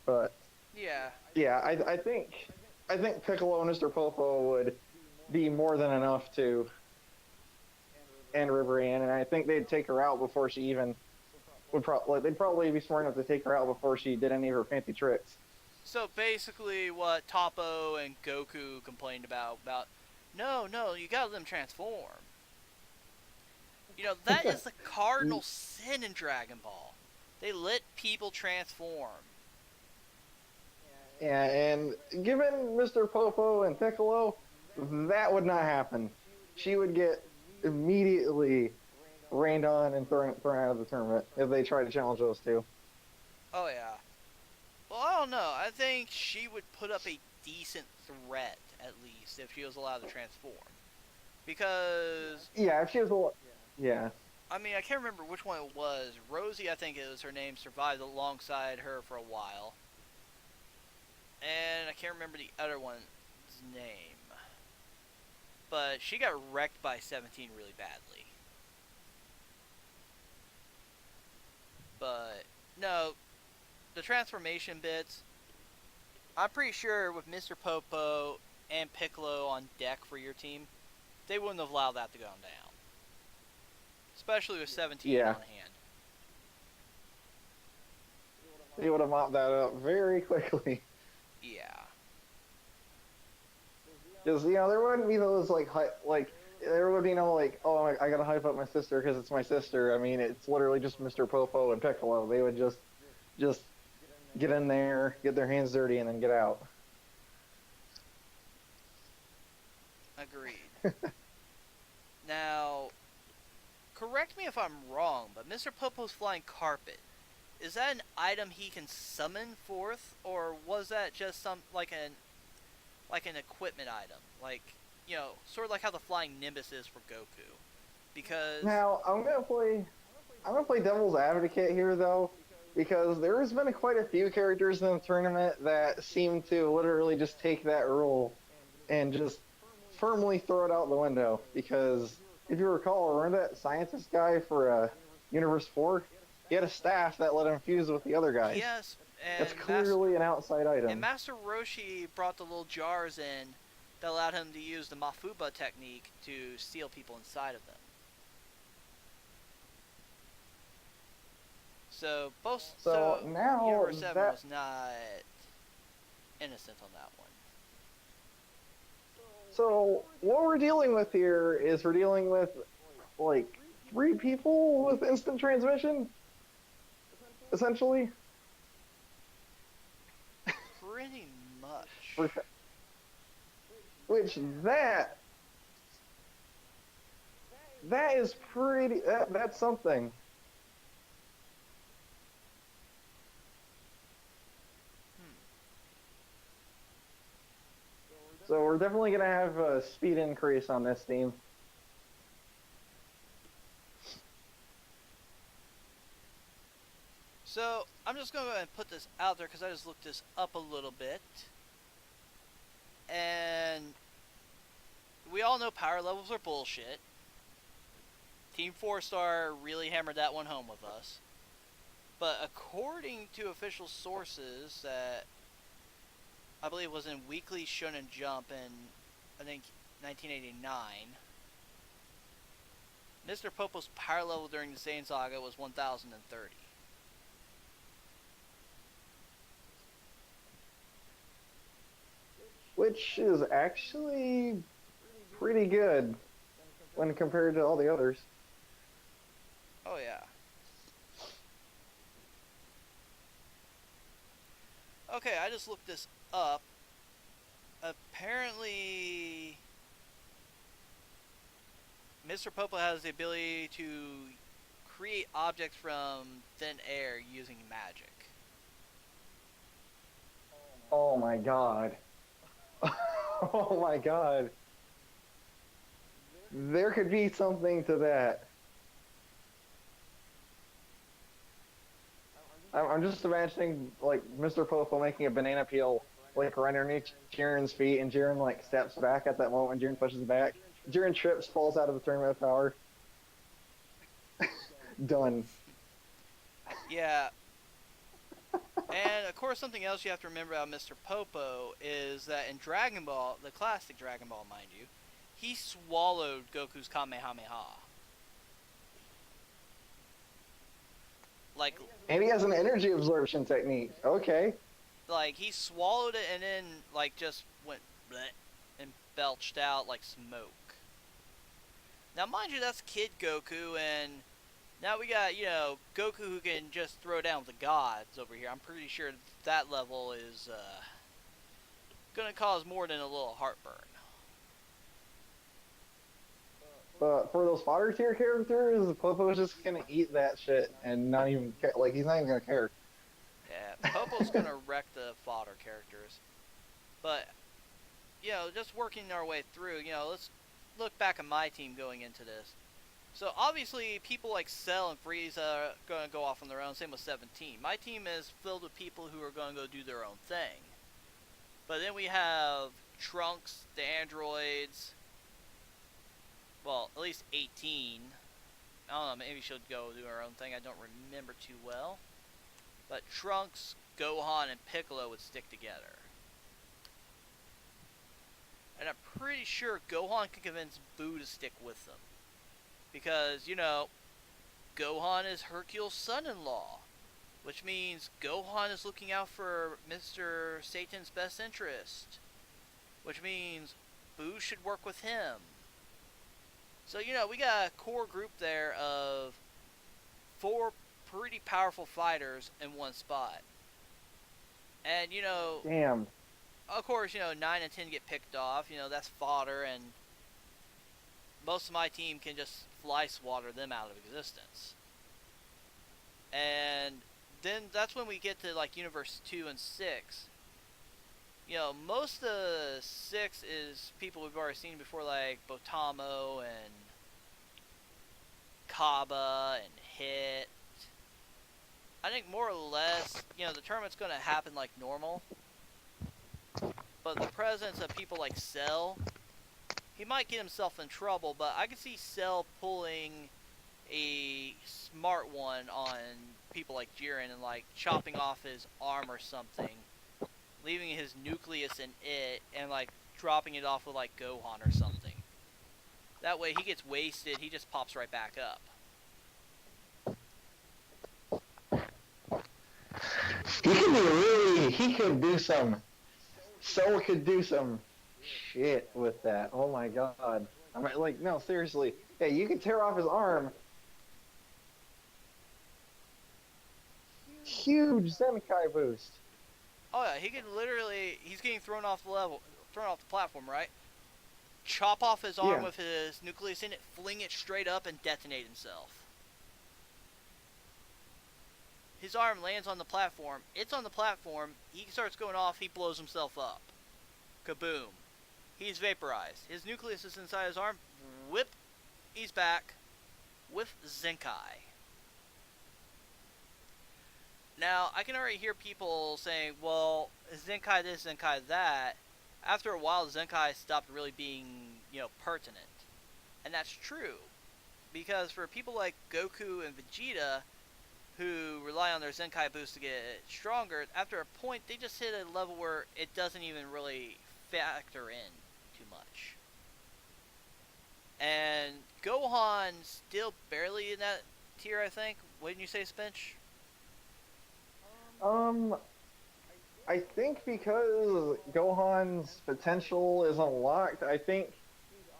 But yeah, I think Piccolo and Mr. Popo would be more than enough to end River Ann, and I think they'd take her out before she even they'd probably be smart enough to take her out before she did any of her fancy tricks. So basically, what Toppo and Goku complained about, no, no, you gotta let them transform. That is the cardinal sin in Dragon Ball. They let people transform. Yeah, and given Mr. Popo and Piccolo, that would not happen. She would get immediately rained on and thrown out of the tournament if they try to challenge those two. Oh yeah. Well, I don't know. I think she would put up a decent threat at least if she was allowed to transform. Because Yeah, if she was a yeah. I mean, I can't remember which one it was. Rosie, I think it was her name, survived alongside her for a while. And I can't remember the other one's name. But she got wrecked by 17 really badly. But, no, the transformation bits, I'm pretty sure with Mr. Popo and Piccolo on deck for your team, they wouldn't have allowed that to go down. Especially with 17 Yeah. on hand. They would have mopped that up very quickly. Yeah. Because there wouldn't be those there would be no oh I gotta hype up my sister because it's my sister. I mean it's literally just Mr. Popo and Piccolo. They would just get in there, get their hands dirty, and then get out. Agreed. Now, correct me if I'm wrong, but Mr. Popo's flying carpet, is that an item he can summon forth, or was that just some like an equipment item, sort of like how the flying Nimbus is for Goku? Because Now I'm gonna play devil's advocate here though, because there's been quite a few characters in the tournament that seem to literally just take that rule and just firmly throw it out the window. Because if you recall, remember that scientist guy for Universe 4? He had a staff that let him fuse with the other guys. yes, That's clearly an outside and item. Master Roshi brought the little jars in that allowed him to use the Mafuba technique to steal people inside of them. So Now Universe 7 that was not innocent on that one. so what we're dealing with here is we're dealing with like 3 people with instant transmission, essentially. Pretty much. Which that is pretty. That's something. So we're definitely gonna have a speed increase on this team. So I'm just going to go ahead and put this out there because I just looked this up a little bit. And we all know power levels are bullshit. Team 4-Star really hammered that one home with us. But according to official sources that I believe was in Weekly Shonen Jump in, I think, 1989, Mr. Popo's power level during the Saiyan Saga was 1030. Which is actually pretty good when compared to all the others. Oh yeah. Okay, I just looked this up. Apparently, Mr. Popo has the ability to create objects from thin air using magic. Oh my god. Oh my god. There could be something to that. I'm just imagining like Mr. Popo making a banana peel like right underneath Jiren's feet, and Jiren like steps back at that moment when Jiren pushes back. Jiren trips, falls out of the tournament of power. Done. Yeah. And of course, something else you have to remember about Mr. Popo is that in Dragon Ball, the classic Dragon Ball, mind you, he swallowed Goku's Kamehameha. Like, And he has an energy absorption technique. Okay. he swallowed it and then like just went bleh and belched out like smoke. Now, mind you, that's Kid Goku, and now we got, Goku who can just throw down with the gods over here. I'm pretty sure that level is gonna cause more than a little heartburn. But for those fodder tier characters, Popo's just gonna eat that shit and not even care. Like, he's not even gonna care. Yeah, Popo's gonna wreck the fodder characters. But, just working our way through, let's look back at my team going into this. So, obviously, people like Cell and Frieza are going to go off on their own. Same with 17. My team is filled with people who are going to go do their own thing. But then we have Trunks, the androids. Well, at least 18. I don't know, maybe she'll go do her own thing. I don't remember too well. But Trunks, Gohan, and Piccolo would stick together. And I'm pretty sure Gohan can convince Boo to stick with them. Because, Gohan is Hercule's son-in-law. Which means Gohan is looking out for Mr. Satan's best interest. Which means Boo should work with him. So, we got a core group there of 4 pretty powerful fighters in one spot. And, Damn. of course, 9 and 10 get picked off. That's fodder, and most of my team can just fly swatter them out of existence. And then that's when we get to, Universe 2 and 6. Most of the 6 is people we've already seen before, like Botamo and Kaba and Hit. I think more or less, the tournament's going to happen like normal. But the presence of people like Cell, he might get himself in trouble, but I could see Cell pulling a smart one on people like Jiren and, chopping off his arm or something, leaving his nucleus in it, and, dropping it off with, Gohan or something. That way he gets wasted, he just pops right back up. He could do some, Cell could do some shit with that. Oh my god. I mean, no, seriously. Hey, you could tear off his arm. Huge Zenkai boost. Oh yeah, he can literally, he's getting thrown off the platform, right? Chop off his arm with his nucleus in it, fling it straight up, and detonate himself. His arm lands on the platform. It's on the platform. He starts going off. He blows himself up. Kaboom. He's vaporized. His nucleus is inside his arm. Whip. He's back with Zenkai. Now, I can already hear people saying, well, Zenkai this, Zenkai that. After a while, Zenkai stopped really being, pertinent. And that's true. Because for people like Goku and Vegeta, who rely on their Zenkai boost to get stronger, after a point, they just hit a level where it doesn't even really factor in too much. And Gohan's still barely in that tier, I think. Wouldn't you say, Spinch? I think because Gohan's potential is unlocked, I think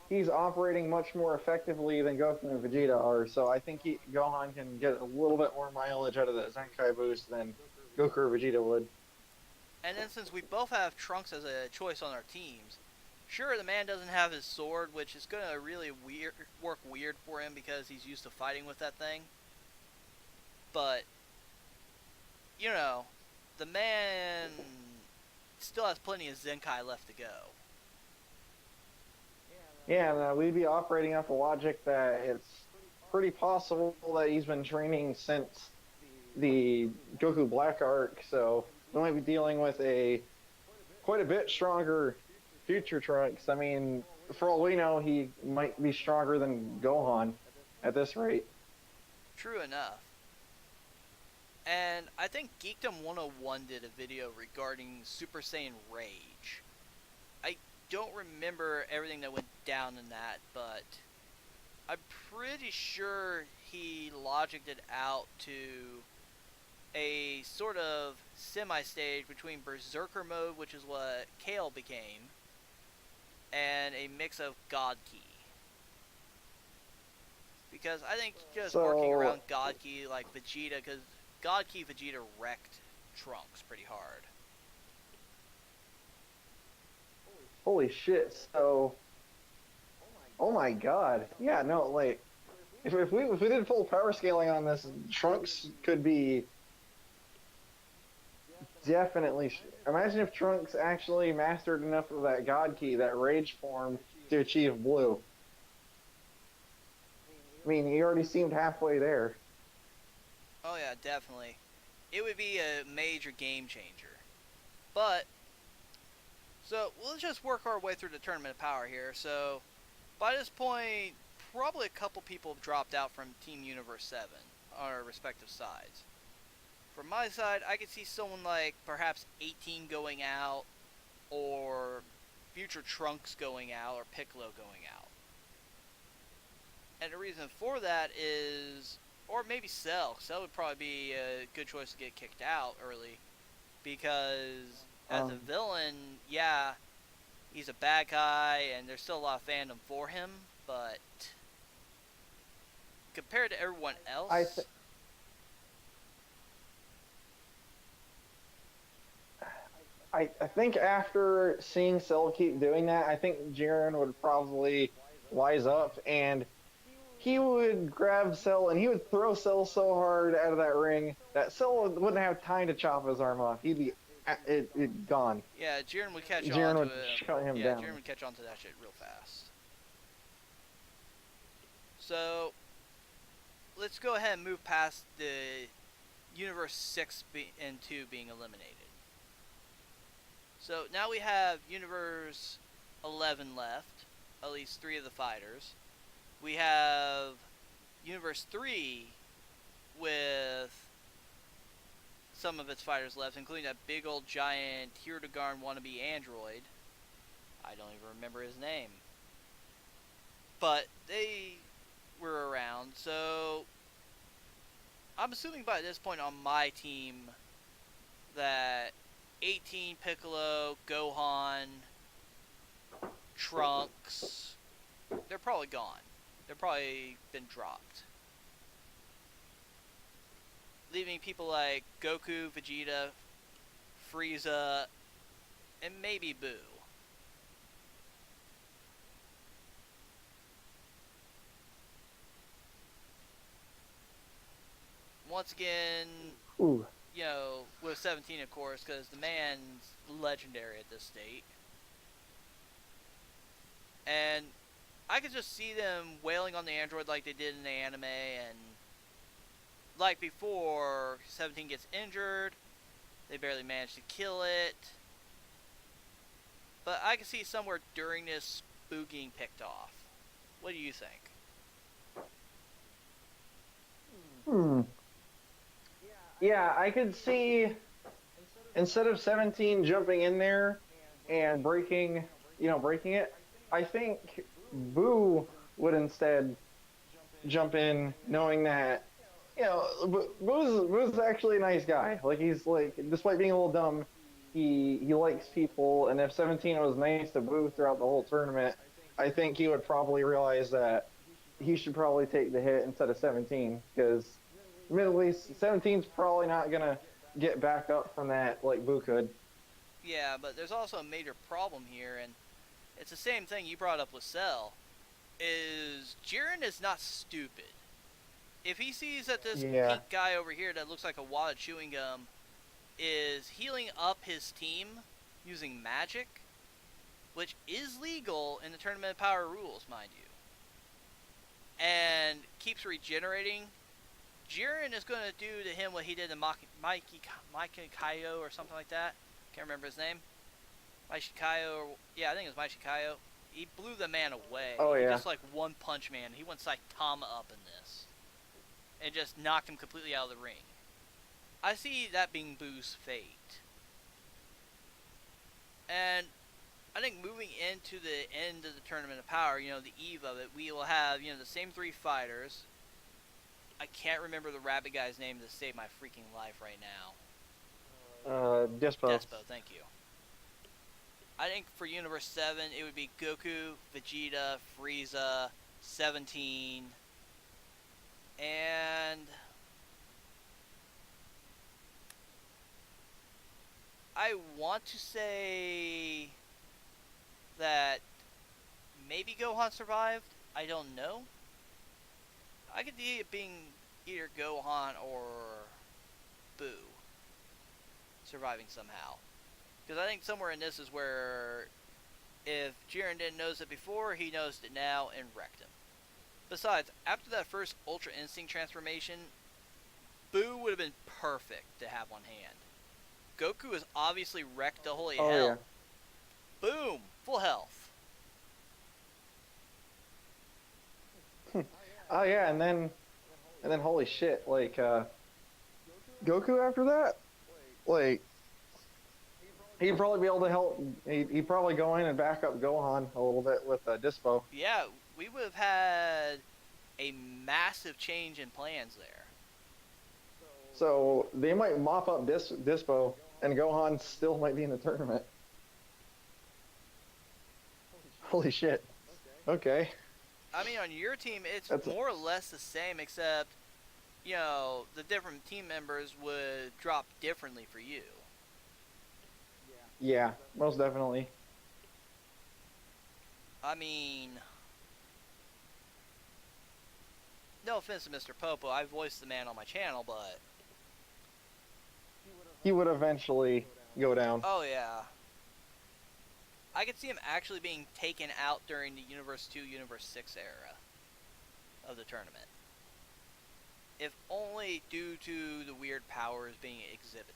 he's operating much more effectively than Goku and Vegeta are, so I think Gohan can get a little bit more mileage out of the Zenkai boost than Goku or Vegeta would. And then since we both have Trunks as a choice on our teams, sure, the man doesn't have his sword, which is going to really work weird for him because he's used to fighting with that thing. But, the man still has plenty of Zenkai left to go. Yeah, and we'd be operating off the logic that it's pretty possible that he's been training since the Goku Black arc, so we might be dealing with quite a bit stronger future Trunks. I mean, for all we know, he might be stronger than Gohan at this rate. True enough. And I think Geekdom 101 did a video regarding Super Saiyan Rage. don't remember everything that went down in that, but I'm pretty sure he logicked it out to a sort of semi-stage between Berserker mode, which is what Kale became, and a mix of God Key. Because I think just working So around God Key like Vegeta, because God Key Vegeta wrecked Trunks pretty hard. holy shit. So oh my god. Yeah, no, like if we did full power scaling on this, Trunks could be definitely. Imagine if Trunks actually mastered enough of that God Key, that Rage form, to achieve Blue. I mean, he already seemed halfway there. Oh yeah, definitely. It would be a major game changer. But, so, let's just work our way through the Tournament of Power here. So, by this point, probably a couple people have dropped out from Team Universe 7 on our respective sides. From my side, I could see someone like perhaps 18 going out, or future Trunks going out, or Piccolo going out. And the reason for that is, or maybe Cell. Cell would probably be a good choice to get kicked out early, because as a Um, villain, yeah, he's a bad guy, and there's still a lot of fandom for him, but compared to everyone I th- else, I think after seeing Cell keep doing that, I think Jiren would probably wise up and he would grab Cell and he would throw Cell so hard out of that ring that Cell wouldn't have time to chop his arm off. He'd be gone. yeah, Jiren would catch on Jiren to would him. shut him Yeah, Jiren down. would catch on to that shit real fast. So, let's go ahead and move past the Universe 6 and 2 being eliminated. So, now we have Universe 11 left, at least 3 of the fighters. We have Universe 3 with some of its fighters left, including that big old giant Hierogard wannabe android. I don't even remember his name. But they were around, so I'm assuming by this point on my team that 18 Piccolo, Gohan, Trunks, they're probably gone. They're probably been dropped. Leaving people like Goku, Vegeta, Frieza, and maybe Boo. Once again, Ooh. with 17, of course, because the man's legendary at this state. And I could just see them wailing on the android like they did in the anime, and like before, 17 gets injured, they barely manage to kill it. But I could see somewhere during this Boo getting picked off. What do you think? Hmm. Yeah, I could see instead of 17 jumping in there and breaking it, I think Boo would instead jump in knowing that Boo's actually a nice guy. Like he's like, despite being a little dumb, he likes people. And if 17 was nice to Boo throughout the whole tournament, I think he would probably realize that he should probably take the hit instead of 17 because admittedly 17's probably not gonna get back up from that like Boo could. Yeah, but there's also a major problem here, and it's the same thing you brought up with Cell. Is Jiren is not stupid. If he sees that this Yeah. pink guy over here that looks like a wad of chewing gum is healing up his team using magic, which is legal in the Tournament of Power rules, mind you, and keeps regenerating, Jiren is going to do to him what he did to Mikey Kaio or something like that. Can't remember his name. Maishikayo, or yeah, I think it was Maishikayo. He blew the man away. Oh He yeah. just like one punch man. He went Saitama up in this, and just knocked him completely out of the ring. I see that being Boo's fate. And I think moving into the end of the Tournament of Power, the eve of it, we will have, the same 3 fighters. I can't remember the rabbit guy's name to save my freaking life right now. Dispo. Despo, thank you. I think for Universe 7, it would be Goku, Vegeta, Frieza, 17, and I want to say that maybe Gohan survived. I don't know. I could see it being either Gohan or Boo surviving somehow. Because I think somewhere in this is where if Jiren didn't know it before, he knows it now and wrecked him. Besides, after that first Ultra Instinct transformation, Boo would have been perfect to have on hand. Goku has obviously wrecked the holy hell. Yeah. Boom! Full health. Oh yeah, and then holy shit, like Goku after that, like he'd probably be able to help. He'd probably go in and back up Gohan a little bit with Dispo. Yeah, we would have had a massive change in plans there. So they might mop up Dispo, and Gohan still might be in the tournament. Holy shit. Okay. I mean, on your team, it's more or less the same, except, the different team members would drop differently for you. Yeah, most definitely. I mean, no offense to Mr. Popo, I voiced the man on my channel, but he would eventually go down. Oh, yeah. I could see him actually being taken out during the Universe 2, Universe 6 era of the tournament. If only due to the weird powers being exhibited.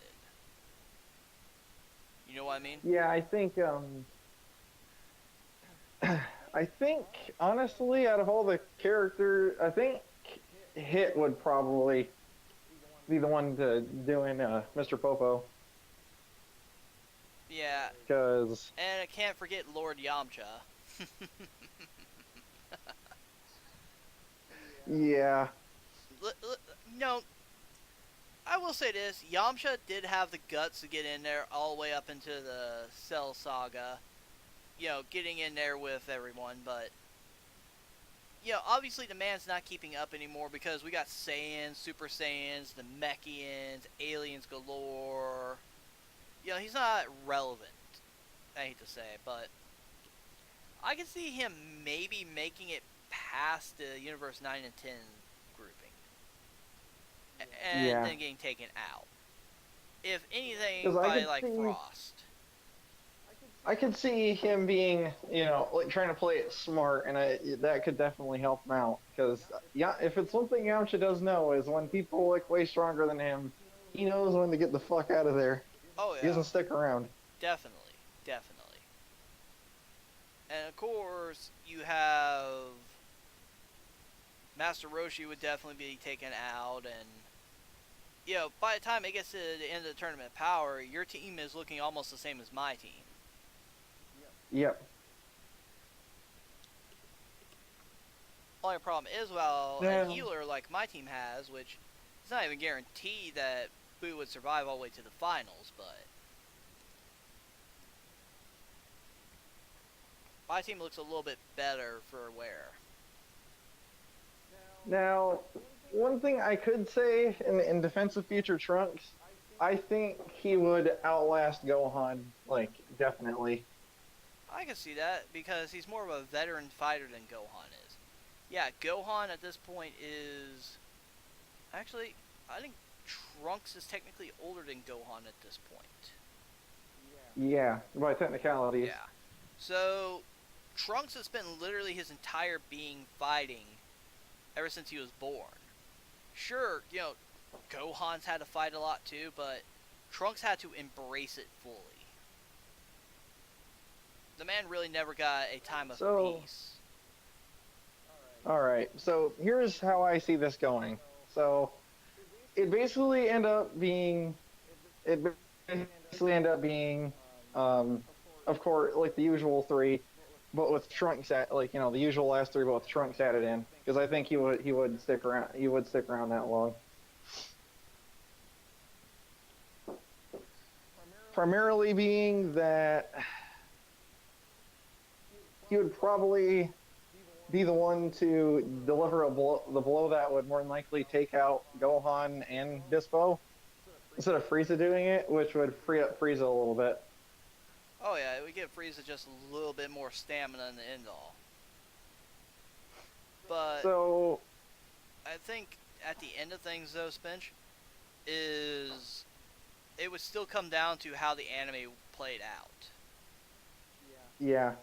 You know what I mean? Yeah, I think, honestly, out of all the characters, I think Hit would probably be the one to doing Mr. Popo. Yeah. Because... And I can't forget Lord Yamcha. Yeah. No, I will say this. Yamcha did have the guts to get in there all the way up into the Cell Saga. Getting in there with everyone, but... obviously the man's not keeping up anymore because we got Saiyans, Super Saiyans, the Mechians, aliens galore. He's not relevant, I hate to say it, but I can see him maybe making it past the Universe 9 and 10 grouping. And then getting taken out. If anything, by, Frost. I could see him being, trying to play it smart, and that could definitely help him out. Because, if it's one thing Yamcha does know, is when people look way stronger than him, he knows when to get the fuck out of there. Oh, yeah. He doesn't stick around. Definitely. And, of course, you have... Master Roshi would definitely be taken out, and... by the time it gets to the end of the Tournament of Power, your team is looking almost the same as my team. Yep. Only problem is, a healer like my team has, which it's not even guaranteed that Boo would survive all the way to the finals, but my team looks a little bit better for wear. Now, one thing I could say in defense of future Trunks, I think he would outlast Gohan, definitely. I can see that, because he's more of a veteran fighter than Gohan is. Yeah, Gohan at this point is... Actually, I think Trunks is technically older than Gohan at this point. Yeah, by technicalities. Yeah. So, Trunks has spent literally his entire being fighting ever since he was born. Sure, Gohan's had to fight a lot too, but Trunks had to embrace it fully. The man really never got a time of peace. Alright, so here's how I see this going. So, it basically end up being a of course, like the usual three, but with Trunks at like the usual last three, but with Trunks added in, because I think he would stick around. He would stick around that long. Primarily being that he would probably be the one to deliver the blow that would more than likely take out Gohan and Dispo instead of Frieza doing it, which would free up Frieza a little bit. Oh yeah, it would give Frieza just a little bit more stamina in the end all. But So I think at the end of things though, Spinch, is it would still come down to how the anime played out. yeah,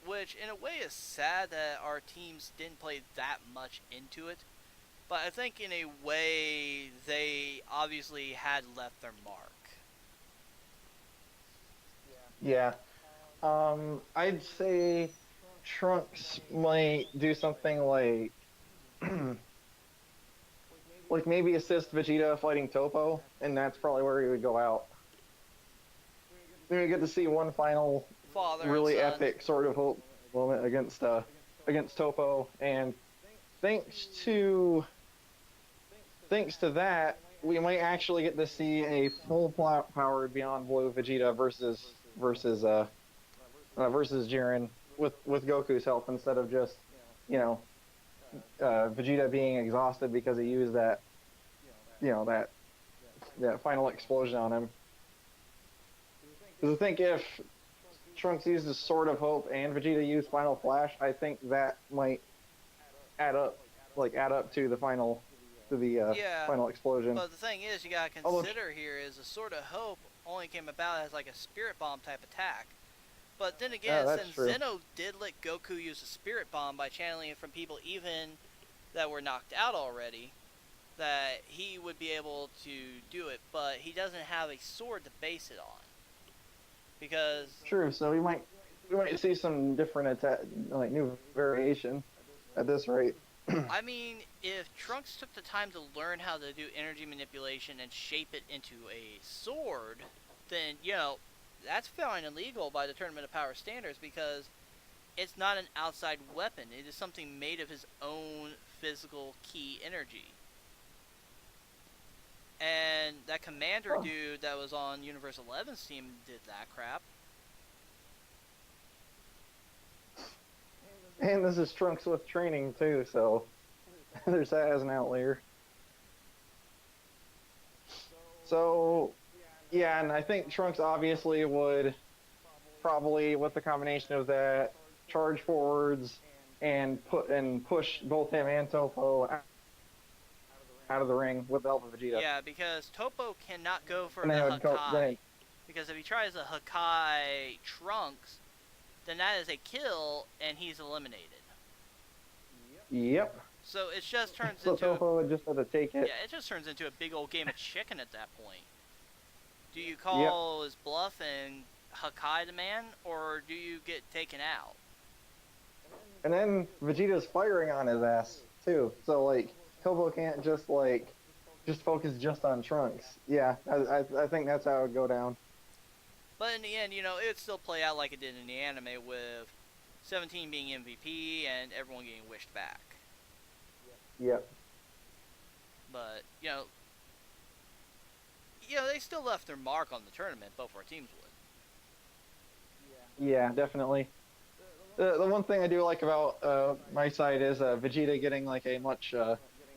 Which in a way is sad that our teams didn't play that much into it. But I think in a way they obviously had left their mark. yeah. I'd say Trunks might do something like maybe assist Vegeta fighting Topo, and that's probably where he would go out. We get to see one final Father and really son. epic sort of hope moment against Topo, and thanks to thanks to that, we might actually get to see a full powered Beyond Blue Vegeta versus Jiren with Goku's help instead of just you know Vegeta being exhausted because he used that final explosion on him. Because I think if Trunks uses Sword of Hope and Vegeta used Final Flash, I think that might add up to the Yeah, final explosion. but the thing is, you gotta consider here is the Sword of Hope only came about as like a Spirit Bomb type attack. But then again, That's since true. Zeno did let Goku use a Spirit Bomb by channeling it from people even that were knocked out already, that he would be able to do it, but he doesn't have a sword to base it on. Because True. So we might see some different attack, like new variation at this rate. I mean, if Trunks took the time to learn how to do energy manipulation and shape it into a sword, then, that's fine and legal by the Tournament of Power standards because it's not an outside weapon. It is something made of his own physical key energy. And that Commander dude that was on Universe 11's team did that crap. And this is Trunks with training too, so there's that as an outlier. So yeah, and I think Trunks obviously would probably, with the combination of that, charge forwards and push both him and Topo out of the ring with the help of Vegeta. Yeah, because Topo cannot go for And the then it would Hakai. Because if he tries a Hakai Trunks, then that is a kill and he's eliminated. Yep. So it just turns So into Topo would just have to take it. yeah, it just turns into a big old game of chicken at that point. Do you call his bluff and Hakai the man, or do you get taken out? And then Vegeta's firing on his ass too. So like Topo can't just focus just on Trunks. Yeah, I think that's how it would go down. But in the end, it would still play out like it did in the anime with 17 being MVP and everyone getting wished back. Yep. But, they still left their mark on the tournament, both our teams would. Yeah, definitely. The one thing I do like about my side is Vegeta getting like a much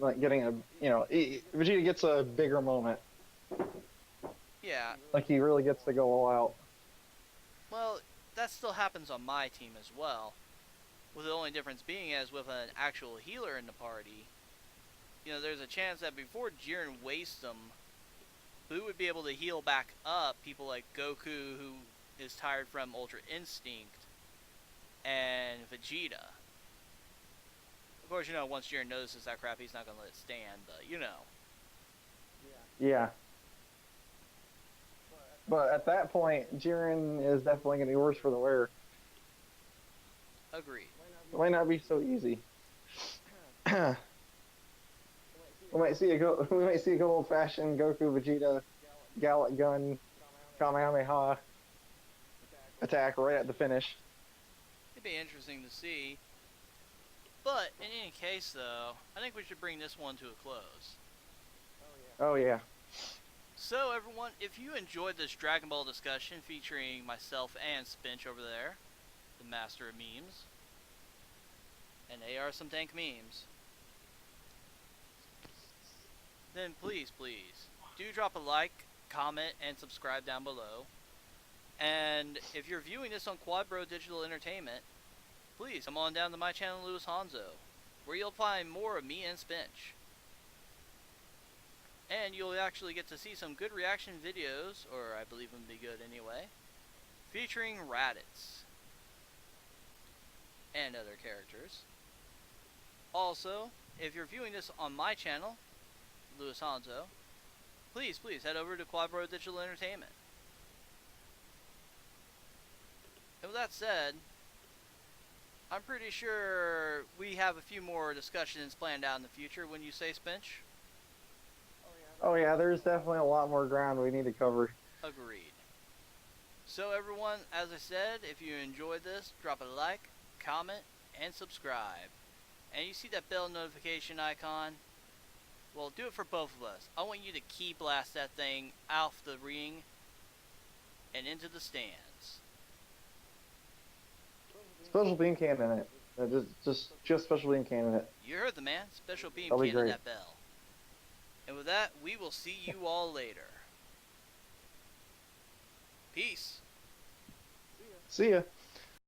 Vegeta gets a bigger moment. Yeah. Like he really gets to go all out. Well, that still happens on my team as well. With the only difference being as with an actual healer in the party, there's a chance that before Jiren wastes them, Boo would be able to heal back up people like Goku, who is tired from Ultra Instinct, and Vegeta. Of course, once Jiren notices that crap, he's not going to let it stand, but Yeah. But at that point, Jiren is definitely going to be worse for the wearer. Agreed. It might not be so easy. We might see a good old-fashioned Goku Vegeta Gallic Gun Kamehameha attack right at the finish. It'd be interesting to see. But in any case, though, I think we should bring this one to a close. Oh yeah. So, everyone, if you enjoyed this Dragon Ball discussion featuring myself and Spinch over there, the master of memes, and they are some dank memes, then please, do drop a like, comment, and subscribe down below. And if you're viewing this on Quadbro Digital Entertainment, please come on down to my channel, Lewis Hanzo, where you'll find more of me and Spinch. And you'll actually get to see some good reaction videos, or I believe them to be good anyway, featuring Raditz and other characters. Also, if you're viewing this on my channel, Lewis Hanzo, please head over to Quadbro Digital Entertainment. And with that said, I'm pretty sure we have a few more discussions planned out in the future. When you say, Spinch? Oh yeah, there's definitely a lot more ground we need to cover. Agreed. So everyone, as I said, if you enjoyed this, drop a like, comment, and subscribe. And you see that bell notification icon? Well, do it for both of us. I want you to key blast that thing off the ring and into the stands. Special beam cannon in it. Just special beam cannon in it. You heard the man. Special beam That'll be cannon great. that bell. And with that, we will see you all later. Peace. See ya.